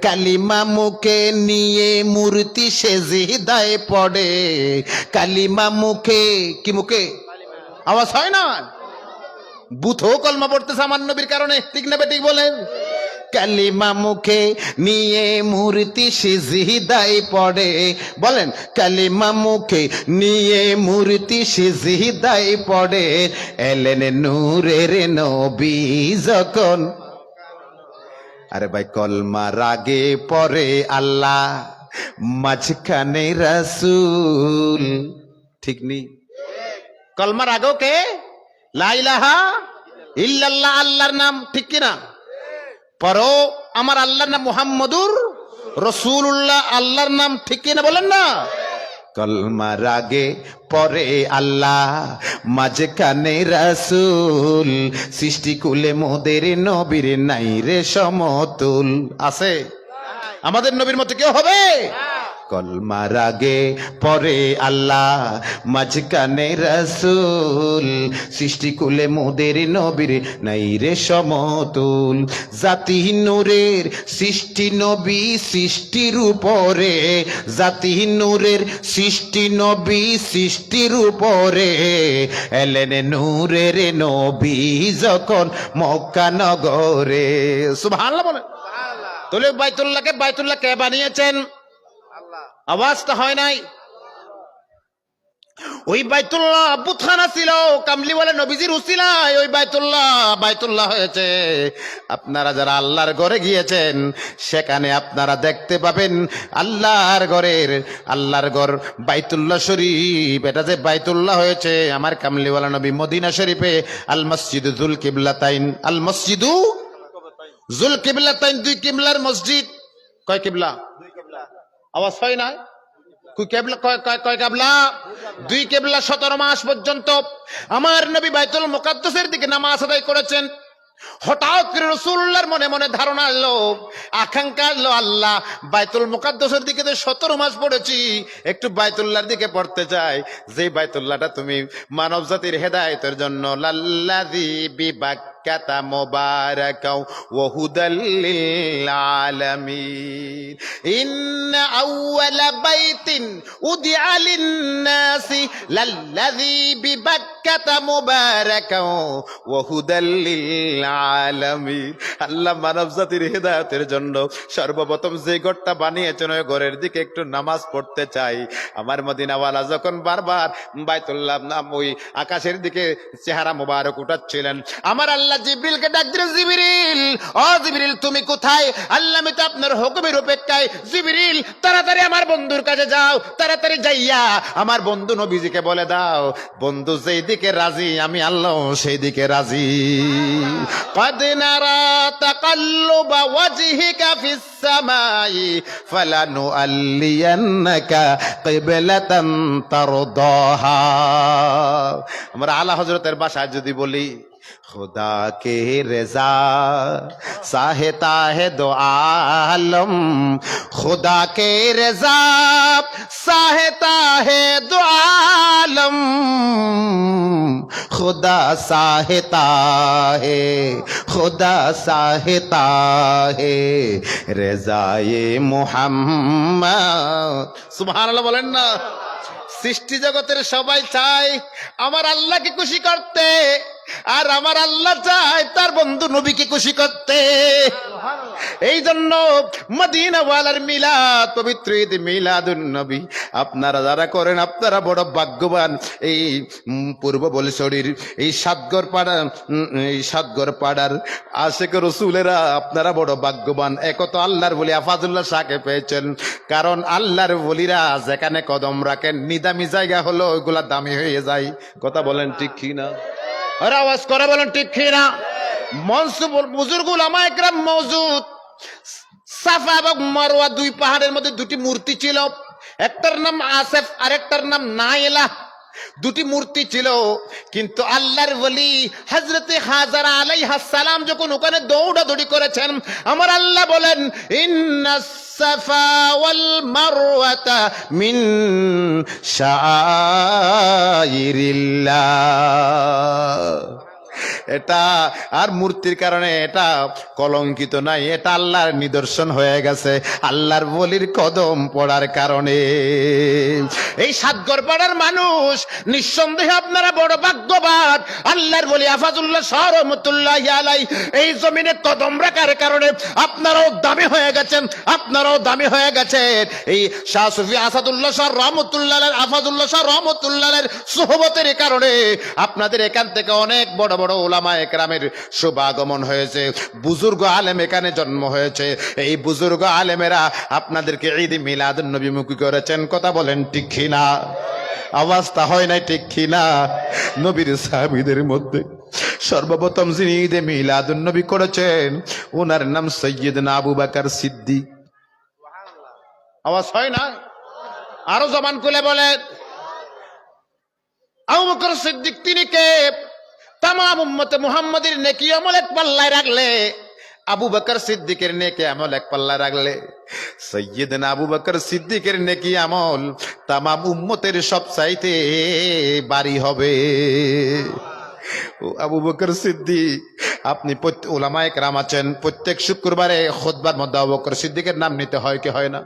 কালিমা মুখে নিয়ে মূর্তি সেজদায় পড়ে। কালিমা মুখে, কি মুখে? আওয়াজ হয় না? বুথো কলমা পড়তেছে আমার নবীর কারণে, ঠিক না বেঠিক বলেন? কালিমা মুখে নিয়ে মূর্তি সিজদায় পড়ে। বলেন, কালিমা মুখে নিয়ে মূর্তি সিজদায় পড়ে। এলেন নূরের নবী যখন, আরে ভাই কলমার আগে পরে আল্লাহ, মাঝখানে রাসূল, ঠিক নেই? কলমার আগেও কে? লা ইলাহা ইল্লাল্লাহ, আল্লাহর নাম, ঠিক কিনা? পরও আমার আল্লাহর নাম মুহাম্মদুর রাসূলুল্লাহ, আল্লাহর নাম, ঠিক কিনা বলেন না? কলমার আগে পরে আল্লাহ, মাঝখানে রাসূল, সৃষ্টিকুলে মোদের নবীর নাই রে সমতুল। আছে আমাদের নবীর মতো কেউ হবে? কলমার আগে পরে আল্লাহ, মাঝখানে রাসূল, সৃষ্টিকুলে মোদের নবীর নাই রে সমতুল। জাতি নূরের সৃষ্টি নবী সৃষ্টির উপরে, জাতি নূরের সৃষ্টি নবী সৃষ্টির উপরে। এলেন নূরের নবী যখন মক্কা নগরে। সুবহানাল্লাহ বলেন। তাহলে বাইতুল্লাহকে বাইতুল্লাহ কে বানিয়েছেন? আওয়াজটা হয় নাই? ওই বাইতুল্লাহ বুতখানা ছিল, কামলিওয়ালা নবীজির উসিলায় ওই বাইতুল্লাহ হয়েছে। আপনারা যারা আল্লাহর ঘরে গিয়েছেন সেখানে আপনারা দেখতে পাবেন আল্লাহর ঘর বাইতুল্লাহ শরীফ। এটা যে বাইতুল্লাহ হয়েছে আমার কামলিওয়ালা নবী মদিনা শরীফে আল মসজিদু যুল কিবলাতাইন, আল মসজিদু যুল কিবলাতাইন, দুই কিবলার মসজিদ। কয় কিবলা? আওয়াজ হয় না? কয় কিবলা? দুই কিবলা। 17 মাস পর্যন্ত আমার নবী বাইতুল মুকাদ্দাসের দিকে নামাজ আদায় করেছেন। হঠাৎ করে রাসূলুল্লাহর মনে মনে ধারণা এলো, আকাঙ্ক্ষা এলো, আল্লাহ বাইতুল মুকাদ্দাসের দিকে তো 17 মাস পড়েছি, একটু বাইতুল্লাহর দিকে পড়তে চাই, যে বাইতুল্লাহটা তুমি মানব জাতির হেদায়েতের জন্য লাল্লাযী বিবাক্কাতা মুবারাকাও ওয়া হুদাল লিল আলামিন। ইন্না আউওয়ালা বাইতিন উদিআ লিন-নাসি লাল্লাযী বিবাক্কাতা মুবারাকাও ওয়া হুদাল লিল আলামিন। আল্লাহ মানব জাতির হেদায়েতের জন্য সর্বপ্রথম যে ঘরটা বানিয়েছেন ওই ঘরের দিকে একটু নামাজ পড়তে চাই। আমার মদিনাওয়ালা যখন বারবার বাইতুল্লাহ নাম ওই আকাশের দিকে চেহারা মোবারক উঠাচ্ছিলেন, আমার আল্লাহ জিবরিলকে ডাক দিলেন, জিবরিল, ও জিবরিল তুমি কোথায়? আল্লাহ আমি তো আপনার হুকুমের অপেক্ষায়। জিবরিল তাড়াতাড়ি আমার বন্ধুর কাছে যাও, তাড়াতাড়ি যাইয়া আমার বন্ধু নবীজিকে বলে দাও, বন্ধু যেই দিকে রাজি আমি আল্লাহ সেই দিকে রাজি। قد نرى تقلب وجهك في السماء فلنولينك قبلة ترضاها। আমরা আলা হযরতের ভাষায় যদি বলি, खुदा के रज़ा साहता है दो आलम, खुदा के रज़ा साहता है दो आलम, खुदा साहता है, खुदा साहता है रज़ाए मुहम्मद। सुबहानाल्लाह বলেন না। সৃষ্টি জগতের সবাই চায় আমার আল্লাহকে খুশি করতে, আর আমার আল্লাহ চায় তার বন্ধু নবীকে খুশি করতে। এই জন্য মদিনাওয়ালার মিলাদ, পবিত্র ঈদ মিলাদুন নবী আপনারা যারা করেন আপনারা বড় ভাগ্যবান। এই পূর্ব বলছড়ির এই সাতগড় পাড়ার আশিক রাসূলেরা আপনারা বড় ভাগ্যবান। একত আল্লাহর ওলি আফাজুল্লাহ শাহকে পেয়েছেন, কারণ আল্লাহর ওলিরা যেখানে কদম রাখেন নিদামি জায়গা হলো ওইগুলা দামি হয়ে যায়। কথা বলেন ঠিক কি না? আর আওয়াজ করে বলেন ঠিক কি না? মনসুবুল বুজুর্গ উলামা একরাম মওজুদ। সাফা এবং মারওয়া দুই পাহাড়ের মধ্যে দুটি মূর্তি ছিল, একটার নাম আসেফ আর একটার নাম নাইলা। দুটি মূর্তি ছিল, কিন্তু আল্লাহর ওলি হযরতে হাজারা আলাইহিস সালাম যখন ওখানে দৌড়াদৌড়ি করেছেন, আমার আল্লাহ বলেন ইন্নাস সাফা ওয়াল মারওয়াতা মিন শাআইরিল্লাহ। এটা আর মূর্তির কারণে এটা কলঙ্কিত নাই, এটা আল্লাহর নিদর্শন হয়ে গেছে আল্লাহর ওলির কদম পড়ার কারণে। এই সাতগড় পাড়ার মানুষ নিঃসন্দেহে আপনারা বড় ভাগ্যবান। আল্লাহর ওলি আফাজুল্লাহ শাহ রহমাতুল্লাহি আলাইহি এই জমিনে কদম রাখার কারণে আপনারাও দামি হয়ে গেছেন, আপনারাও দামি হয়ে গেছেন। এই শাহ সুফি আসাদুল্লাহ শাহ রহমাতুল্লাহ আফাজুল্লাহ শাহ রহমাতুল্লাহের সুহবতের কারণে আপনাদের এখান থেকে অনেক বড় বড় উলামা একরামের শুভাগমন হয়েছে, বুজুর্গ আলেম এখানে জন্ম হয়েছে। এই বুজুর্গ আলেমেরা আপনাদেরকে ঈদ মিলাদুন নবী মুখী করেছেন। কথা বলেন ঠিক কিনা? আওয়াজটা হয় নাই ঠিক কিনা? নবীর সাহাবীদের মধ্যে সর্বপ্রথম যিনি ঈদে মিলাদুন নবী করেছেন ওনার নাম সাইয়্যিদনা আবু বকর সিদ্দিক। আওয়াজ হয় না? আরো জবান খুলে বলেন। আবু বকর সিদ্দিক তিনি কে? তামাম উম্মতে মুহাম্মাদের নেকি আমল এক পাল্লায় রাখলে, আবু বকর সিদ্দিকের নেকি আমল এক পাল্লায় রাখলে, সাইয়্যিদনা আবু বকর সিদ্দিকের নেকি আমল তামাম উম্মতের সবচাইতে ভারী হবে। আবু বকর সিদ্দিক, আপনি উলামায়ে কেরাম আছেন, প্রত্যেক শুক্রবারে খুতবার মধ্যে আবু বকর সিদ্দিকের নাম নিতে হয় কি হয় না?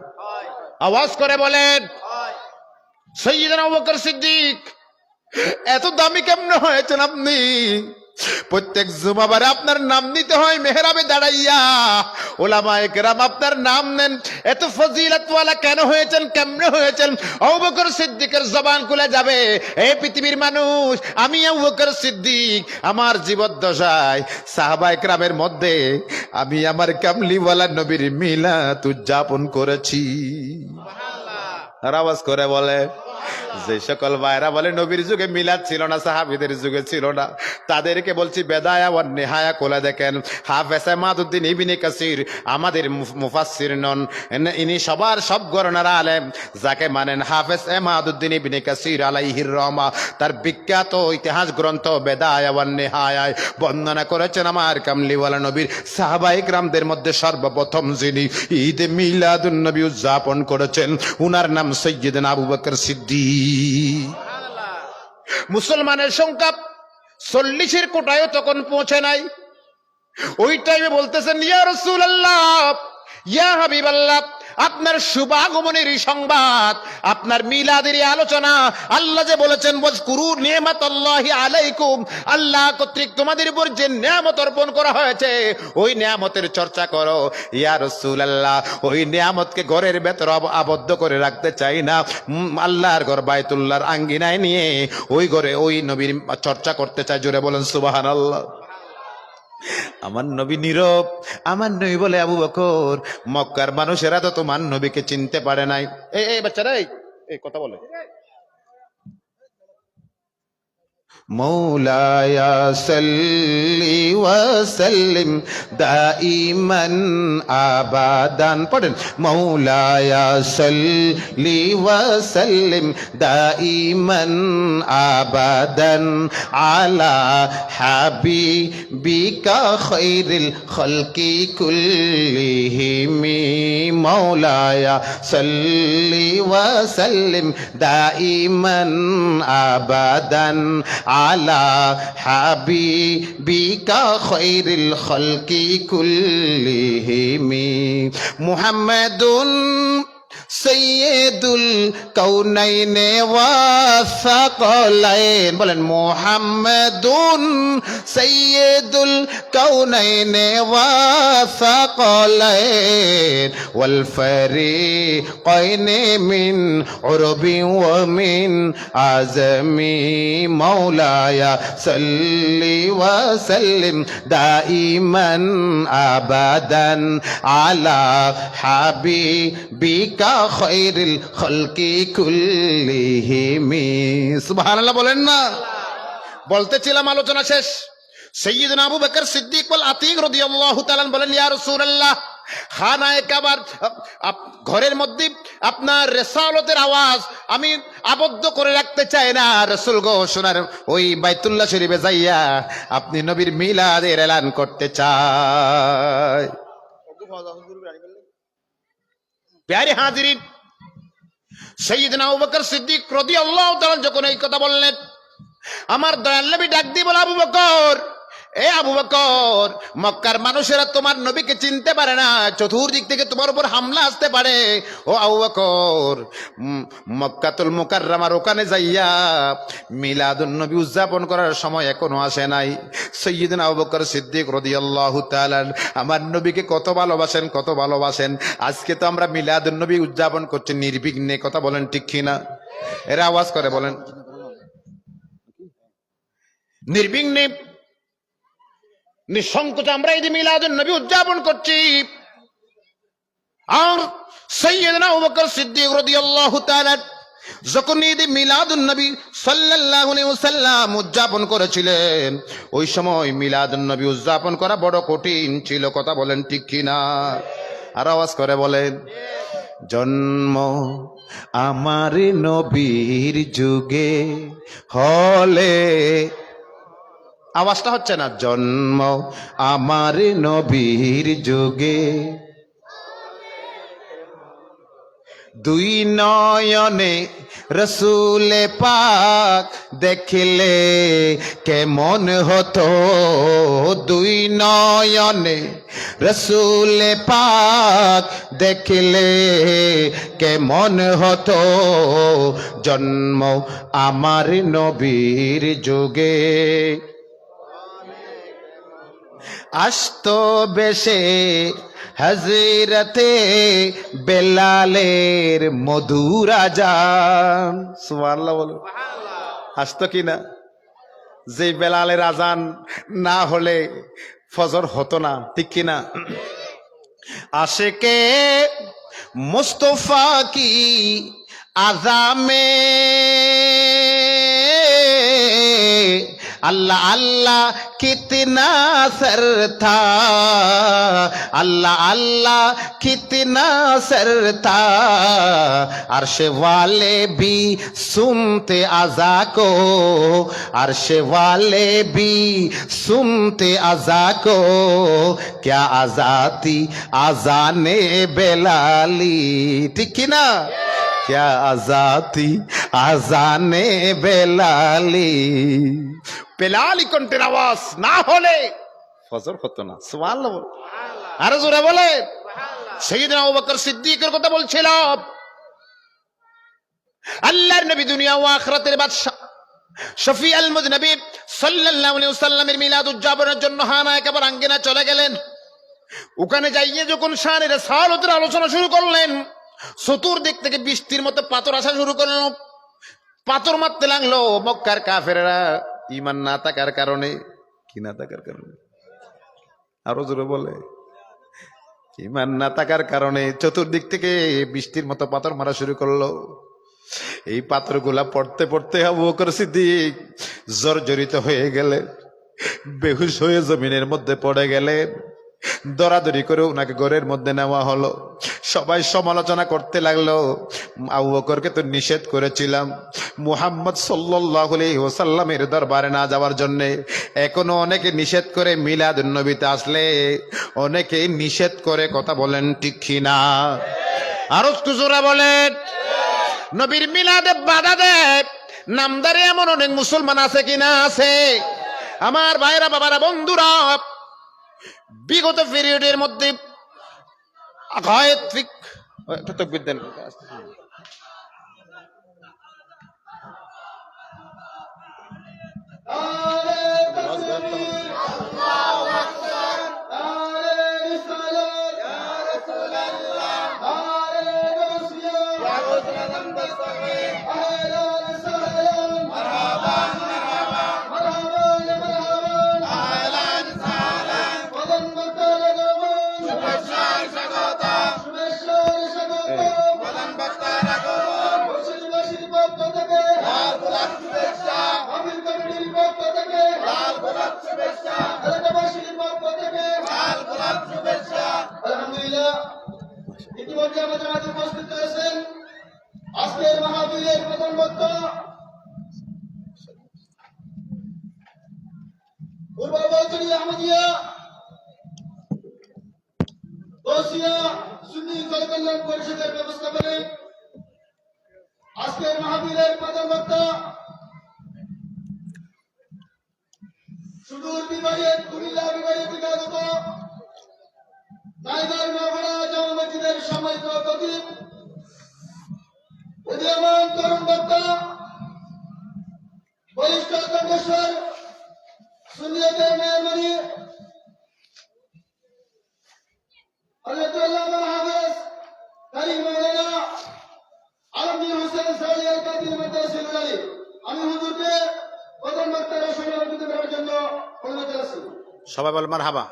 আওয়াজ করে বলেন। সাইয়্যিদনা আবু বকর সিদ্দিক এত দামি কেমনে হয়েছেন আপনি? প্রত্যেক জুমাবারে আপনার নাম নিতে হয় মেহরাবে দাঁড়াইয়া। উলামায়ে কেরাম আপনার নাম নেন, এত ফজিলতওয়ালা কেন হয়েছেন, কেমনে হয়েছেন? আবু বকর সিদ্দিকের জবান খুলে যাবে, এই পৃথিবীর মানুষ আমি আবু বকর সিদ্দিক আমার জীবদ্দশায় সাহাবায়ে কেরামের মধ্যে আমি আমার কামলিওয়ালা নবীর মিলাদ উদযাপন করেছি। আর আওয়াজ করে বলে যে সকল ভাইরা বলে নবীর যুগে মিলাদ ছিল না, সাহাবীদের যুগে ছিল না, তাদেরকে বলছি বেদায়া ওয়ান নেহায়া খোলা দেখেন। হাফেজ ইমাদউদ্দিন ইবনে কাসির আমাদের মুফাসসির নন, ইনি সবার সব গণনার আলেম, যাকে মানেন হাফেজ ইমাদউদ্দিন ইবনে কাসির আলাইহির রহমা, তার বিখ্যাত ইতিহাস গ্রন্থ বেদায়া ওয়ান নেহায়ায় বর্ণনা করেছেন আমার কামলিওয়ালা নবীর সাহাবায়ে কিরামদের মধ্যে সর্বপ্রথম যিনি ঈদে মিলাদুন নবী উদযাপন করেছেন উনার নাম সাইয়্যিদনা আবু বকর সিদ্দিক। মুসলমানের সংখ্যা 40-এর কোটায়ও তখন পৌঁছে নাই। ওই টাইমে বলতেছেন ইয়া রাসূলুল্লাহ, ইয়া হাবিবাল্লাহ, আপনার শুভাগমনের সংবাদ, আপনার মিলাদের আলোচনা, আল্লাহ যে বলেছেন ওয়াজকুরু নি'মাতাল্লাহি আলাইকুম, আল্লাহ কর্তৃক তোমাদের উপর যে নিয়ামত অর্পণ করা হয়েছে ওই নিয়ামতের চর্চা করো। ইয়া রাসূলুল্লাহ, ওই নিয়ামতকে ঘরের ভেতর আবদ্ধ করে রাখতে চাই না, আল্লাহর ঘর বাইতুল্লাহর আঙ্গিনায় নিয়ে ওই ঘরে ওই নবীর চর্চা করতে চাই। জোরে বলেন সুবহানাল্লাহ। আমার নবী নীরব। আমার নবী বলে আবু বকর, মক্কার মানুষেরা তো তোমার নবীকে চিনতে পারে নাই। এই বাচ্চারা এই কথা বলে, মৌলায়া সাল্লি ওয়া সাল্লিম দাইমান আবাদান, পড়েন মৌলায়া সাল্লি ওয়া সাল্লিম দাইমান আবাদান আলা হাবিবিকা খায়রিল খালকি কুল্লিহিম, মৌলায়া সাল্লি ওয়া সাল্লিম দাইমান আবাদান আলা হাবিবিকা খায়রিল খালকি কুল্লিহিম, মুহাম্মাদুন সৈয়দুল কাউনাইনে ওয়া সাকালাইন, বলেন মুহাম্মাদুন সৈয়দুল কাউনাইনে ওয়া সাকালাইন ওয়াল ফারিকাইনি মিন উরবি ওয়া মিন আজমি, মাওলায়া সাল্লি ওয়া সাল্লিম দাইমান আবাদান আলা হাবিবিকা খায়রিল খালকি কুল্লিহিম। সুবহানাল্লাহ বলেন না। বলতেছিলাম আলোচনা শেষ। সাইয়্যিদনা আবু বকর সিদ্দিক ওয়াল আতিক রাদিয়াল্লাহু তাআলা বলেন ইয়া রাসূলুল্লাহ, খানায়ে কাবার ঘরের মধ্যে আপনার রিসালাতের আওয়াজ আমি আবদ্ধ করে রাখতে চাই না। রাসূল গো সোনার ওই বাইতুল্লাহ শরীফে যাইয়া আপনি নবীর মিলাদের এলান করতে চাই। প্যারে হাজিরিন, সাইয়্যিদনা আবু বকর সিদ্দিক রাদিয়াল্লাহু তাআলা যখন এই কথা বললেন, আমার দয়াল নবী ডাক দিয়ে বলে আবু বকর, এ আবু বকর, মক্কার মানুষেরা তোমার নবীকে চিনতে পারে না, চতুর্দিক থেকে তোমার উপর হামলা আসতে পারে। ও আবু বকর, মক্কাতুল মুকাররমার ওখানে যাইয়া মিলাদুন নবী উদযাপন করার সময় এখনো আসে নাই। সাইয়্যিদনা আবু বকর সিদ্দিক রাদিয়াল্লাহু তাআলা আমার নবীকে কত ভালোবাসেন, কত ভালোবাসেন। আজকে তো আমরা মিলাদুন নবী উদযাপন করছি নির্বিঘ্নে, কথা বলেন ঠিক কিনা? এরা আওয়াজ করে বলেন নির্বিঘ্নে নিঃসংকোচে আমরা ঈদ মিলাদুন নবী উদযাপন করছি। আর সাইয়্যিদনা আবু বকর সিদ্দিক রাদিয়াল্লাহু তাআলা যখন ঈদ মিলাদুন নবী সাল্লাল্লাহু আলাইহি ওয়াসাল্লাম উদযাপন করেছিলেন, ওই সময় মিলাদুন নবী উদযাপন করা বড় কঠিন ছিল, কথা বলেন ঠিক কিনা? আর আওয়াজ করে বলেন, জন্ম আমার নবীর যুগে হলে, আওয়াজটা হচ্ছে না, জন্ম আমার নবীর যুগে দুই নয়নে রসুলে পাক দেখলে কেমন হতো, দুই নয়নে রসুলে পাক দেখলে কেমন হতো, জন্ম আমার নবীর যুগে আসতো বেশে হযরতে বেলালের মধুর আজান। সুবহানাল্লাহ বলো, আসতো কি না? যে বেলালের আজান না হলে ফজর হতো না, ঠিক কিনা? আশিকে মুস্তফা কি আজামে अल्लाह अल्लाह कितना सर था, अल्लाह अल्लाह कितना सर था, अर्श वाले भी सुनते अज़ा को, अर्श वाले भी सुनते अज़ा को, क्या अज़ाती अज़ाने बेलाली, ठीक ना, क्या अज़ाती अज़ाने बेलाली, বেলালি কণ্ঠের আওয়াজ না হলে ফজর হতো না। সুবহানাল্লাহ বল, আরো জোরে বলে। সাইয়েদনা আবু বকর সিদ্দিকের কথা বলছিল। আল্লাহর নবী দুনিয়া ও আখিরাতের বাদশা শফি আল মুজনবী সাল্লাল্লাহু আলাইহি ওয়াসাল্লামের মিলাদ উদযাপনের জন্য হানা একেবারে আঙ্গিনা চলে গেলেন। ওখানে যাইয়ে যখন শানে রাসালাতের আলোচনা শুরু করলেন, চতুর্দিক থেকে বৃষ্টির মতো পাথর আসা শুরু করলো। পাথর মারতে লাগলো মক্কার কাফেররা, ইমান না থাকার কারণে। কি না থাকার কারণে? আরো জোরে বলে। ইমান না থাকার কারণে চতুর্দিক থেকে বৃষ্টির মতো পাথর মারা শুরু করলো। এই পাথরগুলা পড়তে পড়তে আবু বকর সিদ্দিক জর্জরিত হয়ে গেলে, বেহুশ হয়ে জমিনের মধ্যে পড়ে গেলে। দরাদরি করে ওনাকে ঘরের মধ্যে নেওয়া হলো। সবাই সমালোচনা করতে লাগলো, আবু বকরকে তো নিষেধ করেছিলাম মুহাম্মদ সাল্লাল্লাহু আলাইহি ওয়াসাল্লামের দরবারে না যাওয়ার জন্য। এখনো অনেকে নিষেধ করে মিলাদুন নবীতে আসলে, অনেকে নিষেধ করে, কথা বলেন ঠিক কিনা? আরো একটু জোরে বলেন। নবীর মিলাদে বাধা দেয় নামদারে এমন অনেক মুসলমান আছে কিনা? আছে। আমার ভাইরা, বাবারা, বন্ধুরা, বিগত পিরিয়ডের মধ্যে একটা তাকবীর দেন। ইতিমধ্যে আমাদের মাঝে উপস্থিত হয়েছেন আজকের মাহফিলের প্রধান বক্তা পূর্ববর্তী আহমদিয়া দোসিয়া সুন্নি জনকল্যাণ পরিষদের ব্যবস্থাপনে আজকের মাহফিলের প্রধান বক্তা সুদূর বিভাগের কুমিল্লা বিভাগে থেকে আগত নাইদার মহাবড়া জামা মসজিদের সাময়িক খতিব, উদীয়মান তরুণ বক্তা, বরিষ্ঠ কণ্ঠস্বর, সুন্নিয়তের মেহরবানি হযরত আল্লামা হাফেজ কারীম মাওলানা আলমগীর হোসেন সাইদি আল কাদির মাদ্রাসাতুল আলী, আমি হুজুরকে প্রধান বক্তার সভাপতিত্ব করার জন্য অনুরোধ জানাচ্ছি। সবাই বল মারহাবা।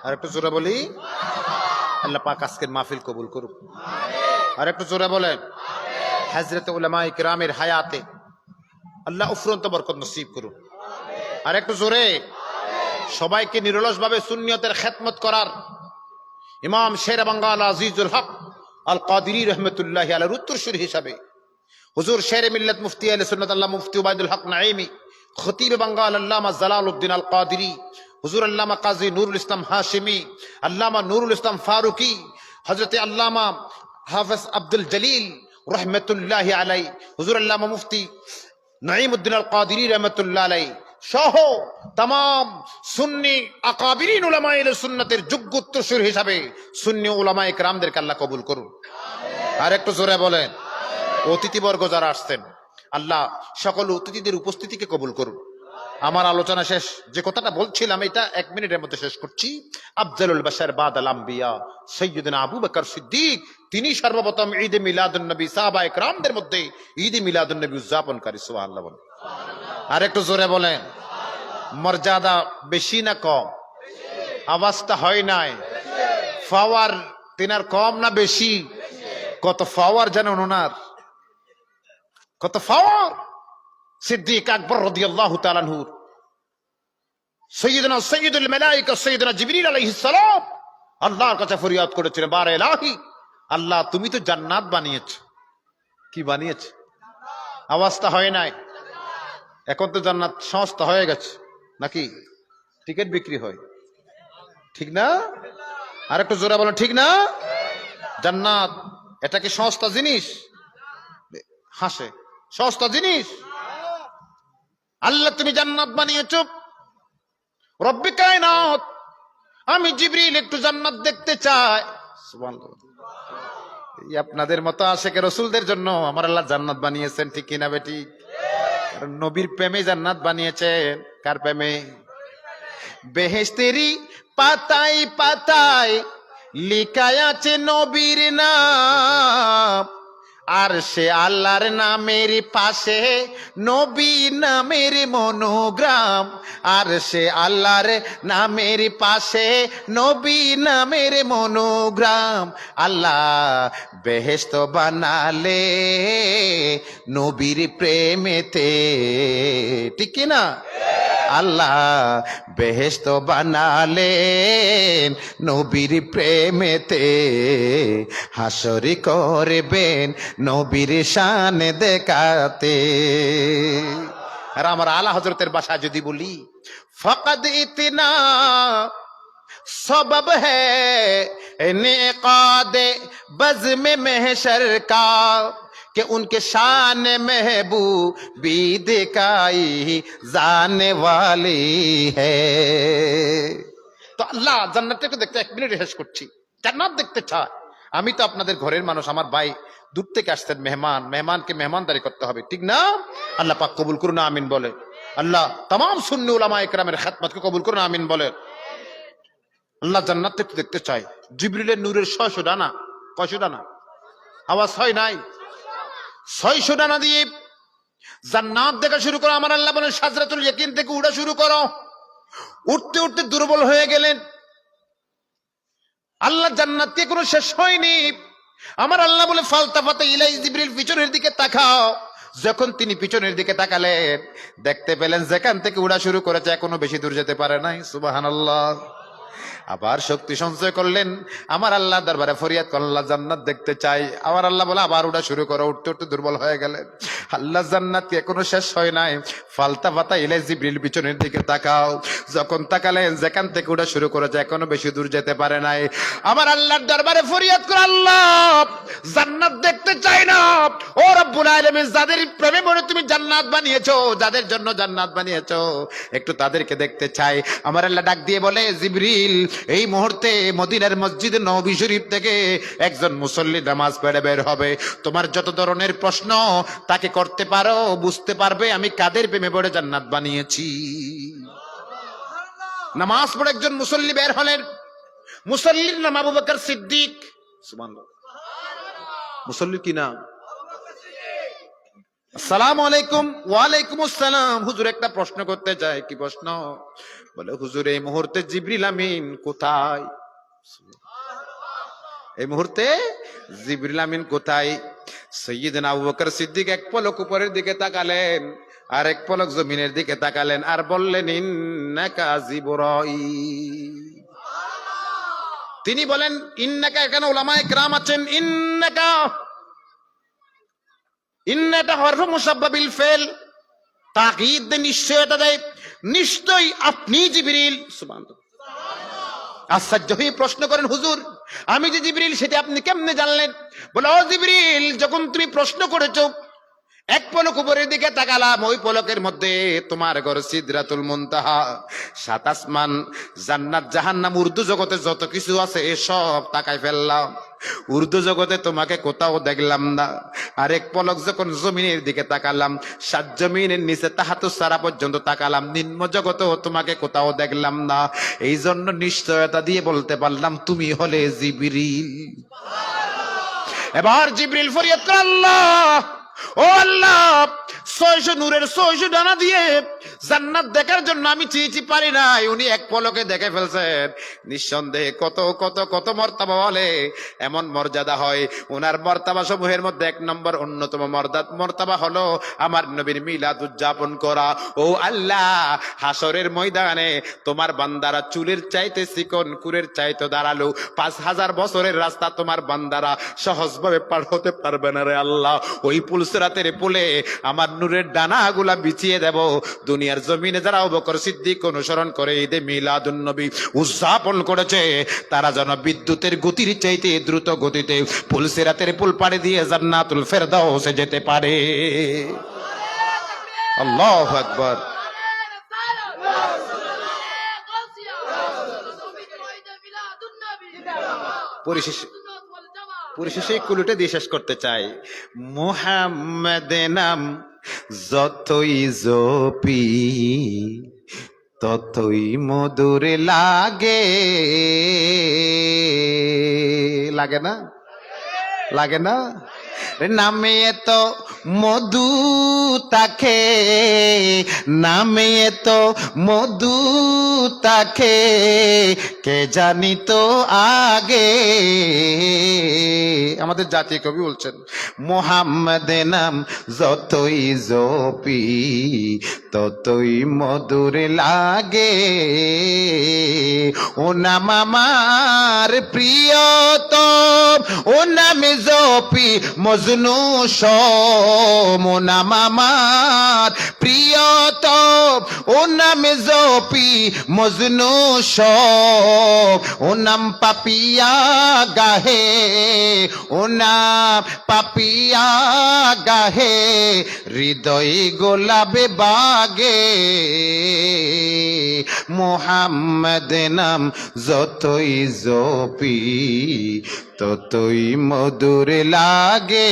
আর একটু জোরে বলি, আল্লাহ পাক আজকের মাহফিল কবুল করুক। আর একটু জোরে বলেন, হযরত উলামায়ে কিরামের হায়াতে আল্লাহ উফরন্ত বরকত নসিব করুন। আর একটু জোরে, সবাইকে নিরলসভাবে সুন্নিয়তের খেদমত করার ইমাম শেরে বাঙ্গাল আজিজুল হক আল কাদিরি রহমতুল্লাহি আলাইহির উত্তরসূরি হিসাবে হুজুর শেরে মিল্লাত মুফতি আহলে সুন্নাত আল্লাহ মুফতি উবাইদুল হক নাঈমি, খতিব বাঙ্গাল আল্লামা জালালউদ্দিন আল কাদিরি, হুজুর আল্লামা কাজী নুরুল ইসলাম হাশিমি, আল্লামা নুরুল ইসলাম ফারুকি, হযরত আল্লামা হাফেজ আব্দুল জলিল রহমতুল্লাহি আলাইহি, হুজুর আল্লামা মুফতি নাঈমউদ্দিন আল কাদিরি রহমতুল্লাহ আলাইহি সহ तमाम সুন্নি আকাবিরিন উলামায়ে আহলে সুন্নাতের যোগ্য উত্তরসূরি হিসাবে সুন্নি উলামায়ে কেরামদেরকে আল্লাহ কবুল করুন। আর একটু জোরে বলেন। অতিথিবর্গ যারা আসছেন, আল্লাহ সকল অতিথিদের উপস্থিতিকে কবুল করুন। আমার আলোচনা শেষ, যে কথাটা বলছিলাম এটা 1 মিনিটের মধ্যে শেষ করছি। আফজালুল বাশার বাদাল আম্বিয়া সাইয়্যিদুনা আবু বকর সিদ্দিক, তিনি সর্বপ্রথম ঈদে মিলাদুন নবী সাহাবায়ে কেরামদের মধ্যে ঈদে মিলাদুন নবী উদযাপনকারী। সুবহানাল্লাহ বলেন। আর একটু জোরে বলেন। মর্যাদা বেশি না কম? আওয়াজটা হয় নাই। পাওয়ার তিনার কম না বেশি? কত পাওয়ার জানেন ওনার? কত পাওয়ার সিদ্দিক আকবর রাদিয়াল্লাহু তাআলা আনহুর। সাইয়্যিদুনা সাইয়্যিদুল মালায়েকা সাইয়্যিদুনা জিবরিল আলাইহিস সালাম আল্লাহর কাছে ফরিয়াদ করেছিলেন, বারে ইলাহি, আল্লাহ তুমি তো জান্নাত বানিয়েছো। কি বানিয়েছো? আওয়াজটা হয় নাই। এখন তো জান্নাত সংস্থা হয়ে গেছে নাকি? টিকিট বিক্রি হয়, ঠিক না? আর একটু জোরে বলো, ঠিক না? জান্নাত এটা কি সস্তা জিনিস? হাসে, সস্তা জিনিস? আল্লাহ তুমি জান্নাত বানিয়েছো। রব্বে কায়নাত, আমি জিবরিল একটু জান্নাত দেখতে চাই। সুবহানাল্লাহ। এই আপনাদের মতো আশেকে রসুলদের জন্য আমার আল্লাহ জান্নাত বানিয়েছেন, ঠিক কিনা বেটি? কারণ নবীর প্রেমে জান্নাত বানিয়েছেন। কার প্রেমে? বেহেশতেরি পাতায় পাতায় লিখায় আছে নবীর নাম, আর সে আল্লাহর নামের পাশে নবী নামের মনোগ্রাম, আর সে আল্লাহর নামের পাশে নবী নামের মনোগ্রাম। আল্লাহ বেহেশত বানালে নবীর প্রেমেতে, ঠিক কি না? আল্লাহ বেহেশত বানালেন নবীর প্রেমেতে, হাসরি করবেন নবীর শান দেখাতে। আর আমার আলা হযরতের ভাষা যদি বলি, ফাকাদ ইতনা सबब है नेकाद बज़्म महशर का कि उनके शान महबूबी दिखाई जाने वाली है। তো আল্লাহ জান্নাতটাকে দেখতে 1 মিনিট শেষ করছি। জান্নাত দেখতে চায়। আমি তো আপনাদের ঘরের মানুষ, আমার ভাই দূর থেকে আসছেন মেহমান, মেহমানকে মেহমানদারি করতে হবে, ঠিক না? আল্লাহ পাক কবুল করুন, আমিন বলে। আল্লাহ तमाम সুন্নি উলামায়ে কেরামের খিদমতকে কবুল করুন, আমিন বলে। আল্লাহ জান্নাত দেখতে চাই। জিবরিলের নূরের 600 ডানা, কয়শো ডানা? আওয়াজ হয় নাই? 600 ডানা দিয়ে জান্নাত দেখা শুরু করো। আমার আল্লাহ বলেন সাজরাতুল ইয়াকিন থেকে উড়া শুরু করো। উঠতে উঠতে দুর্বল হয়ে গেলেন। আল্লাহ জান্নাতকে কোনো শেষ হয়নি। আমার আল্লাহ বলে ফালতাফাতা ইলাই জিবরিল, পিছনের দিকে তাকাও। যখন তিনি পিছনের দিকে তাকালেন, দেখতে পেলেন যেখান থেকে উড়া শুরু করেছে এখনো বেশি দূর যেতে পারে নাই। সুবহানাল্লাহ। আবার শক্তি সঞ্চয় করলেন, আমার আল্লাহ দরবারে ফরিয়াদ করলেন, আল্লাহ জান্নাত দেখতে চাই। আমার আল্লাহ বলে আবার উড়া শুরু করো। উঠতে উঠতে দুর্বল হয়ে গেলেন। আল্লাহ জান্নাত কি এখনো শেষ হয় নাই? ফালতাফাতা ইলাই জিবরিল, পিছনের দিকে তাকাও। যখন তাকালেন যেখান থেকে উড়া শুরু করেছে এখনো বেশি দূর যেতে পারে নাই। আমার আল্লাহর দরবারে ফরিয়াদ করে, আল্লাহ জান্নাত দেখতে চাই না। ও রব্বুল আলামিন, যাদের প্রেমে মনে তুমি জান্নাত বানিয়েছো, যাদের জন্য জান্নাত বানিয়েছো, একটু তাদেরকে দেখতে চাই। আমার আল্লাহ ডাক দিয়ে বলে, জিবরিল এই মুহূর্তে মদিনার মসজিদে নববী শরীফ থেকে একজন মুসল্লি নামাজ পড়ে বের হবে। তোমার যত ধরনের প্রশ্ন তাকে করতে পারো, বুঝতে পারবে আমি কাদের প্রেমে পড়ে জান্নাত বানিয়েছি। নামাজ পড়ে একজন মুসল্লি বের হলেন। মুসল্লির নাম আবু বকর সিদ্দিক। সুবহানাল্লাহ। মুসল্লির কি নাম? আসসালামু আলাইকুম। ওয়ালাইকুম আসসালাম। হুজুর একটা প্রশ্ন করতে চাই। কি প্রশ্ন? বলে হুজুর এই মুহূর্তে জিবরিল আমিন কোথায়? এই মুহূর্তে জিবরিল আমিন কোথায়? সাইয়্যিদনা আবু বকর সিদ্দিক এক পলক উপরের দিকে তাকালেন, আর এক পলক জমিনের দিকে তাকালেন, আর বললেন ইন্নাকা জিবরাইল। তিনি বলেন ইন্নাকা, এখানে উলামায়ে কেরাম আছেন, ইন্নাকা ইন্নাটা হরফ মুসাব্বাবিল ফেল, তাকিদ নিশ্চয়তা দেয়, নিশ্চয়ই আপনি জিবরিল। সুবহানাল্লাহ। আশ্চর্য হয়ে প্রশ্ন করেন, হুজুর আমি যে জিবরিল সেটা আপনি কেমনে জানলেন? বলে ও জিবরিল, যখন তুমি প্রশ্ন করেছো এক পলক উপরের দিকে তাকালাম, ওই পলকের মধ্যে তোমার ঘর সিদরাতুল মুনতাহা, 7 আসমান, জান্নাত, জাহান্নাম, উর্দু জগতে যত কিছু আছে এসব তাকাই ফেললাম। উর্দু জগতে তোমাকে কোথাও দেখলাম না। আর এক পলক যখন জমিনের দিকে তাকালাম, 7 জমিনের নিচে তাহাতুস সারা পর্যন্ত তাকালাম, নিম্ন জগতেও তোমাকে কোথাও দেখলাম না। এই জন্য নিশ্চয়তা দিয়ে বলতে পারলাম তুমি হলে জিবরিল। এবার জিবরিল ফরিয়াদ করে, আল্লাহ ও আল্লাহ, 600 নূরের 600 ডানা দিয়ে জান্নাত দেখার জন্য আমি চিঠি পারি নাই, উনি এক পলকে দেখে ফেলছেন। নিঃসন্দেহে কত কত কত মর্তবা বলে এমন মর্যাদা হয়। ওনার মর্তবা সমূহের মধ্যে 1 নম্বর অন্যতম মর্তবা হলো আমার নবীর মিলাদ উদযাপন করা। ও আল্লাহ, হাসরের ময়দানে তোমার বান্দারা চুলের চাইতে চিকন, কুরের চাইতে দাঁড়ালো, 5000 বছরের রাস্তা তোমার বান্দারা সহজভাবে পার হতে পারবে না রে আল্লাহ। ওই পুলসিরাতের পুলে আমার নূরের ডানাগুলা বিছিয়ে দেব। দুনিয়ার জমিনে যারা আবু বকর সিদ্দিক অনুসরণ করে ঈদে মিলাদুন নবী উদযাপন করেছে, তারা যেন বিদ্যুতের গতির চাইতে দ্রুত গতিতে পুলসিরাতের পুল পাড়ি দিয়ে জান্নাতুল ফেরদাউসে যেতে পারে। আল্লাহু আকবার। পরিশেষে কুলুটে দিয়ে শেষ করতে চাই, মুহাম্মদ নাম যতই জপি ততই মধুর লাগে। লাগে না? লাগে না? নামে এত মধু তাকে, নামে এত মধু তাকে, কে জানি তো আগে। আমাদের জাতীয় কবি বলছেন, মুহাম্মদ নাম যতই জপি ততই মধুর লাগে। ও নাম আমার প্রিয়তম, ও নামে জপি মজনু সম। ও নাম আমার প্রিয়তম, ও নামে জপি মজনু সম। ও নাম পাপিয়া গাহে, ও নাম পাপিয়া গাহে, হৃদয় গোলাপে বাগে। মুহাম্মদ নাম যতই জপি ততই মধুর লাগে।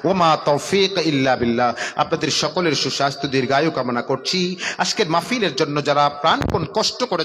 ওমা তৌফিক ইল্লা বিল্লাহ। আপনাদের সকলের সুস্বাস্থ্য দীর্ঘায়ু কামনা করছি। আজকের মাহফিলের জন্য যারা প্রাণপণ কষ্ট করে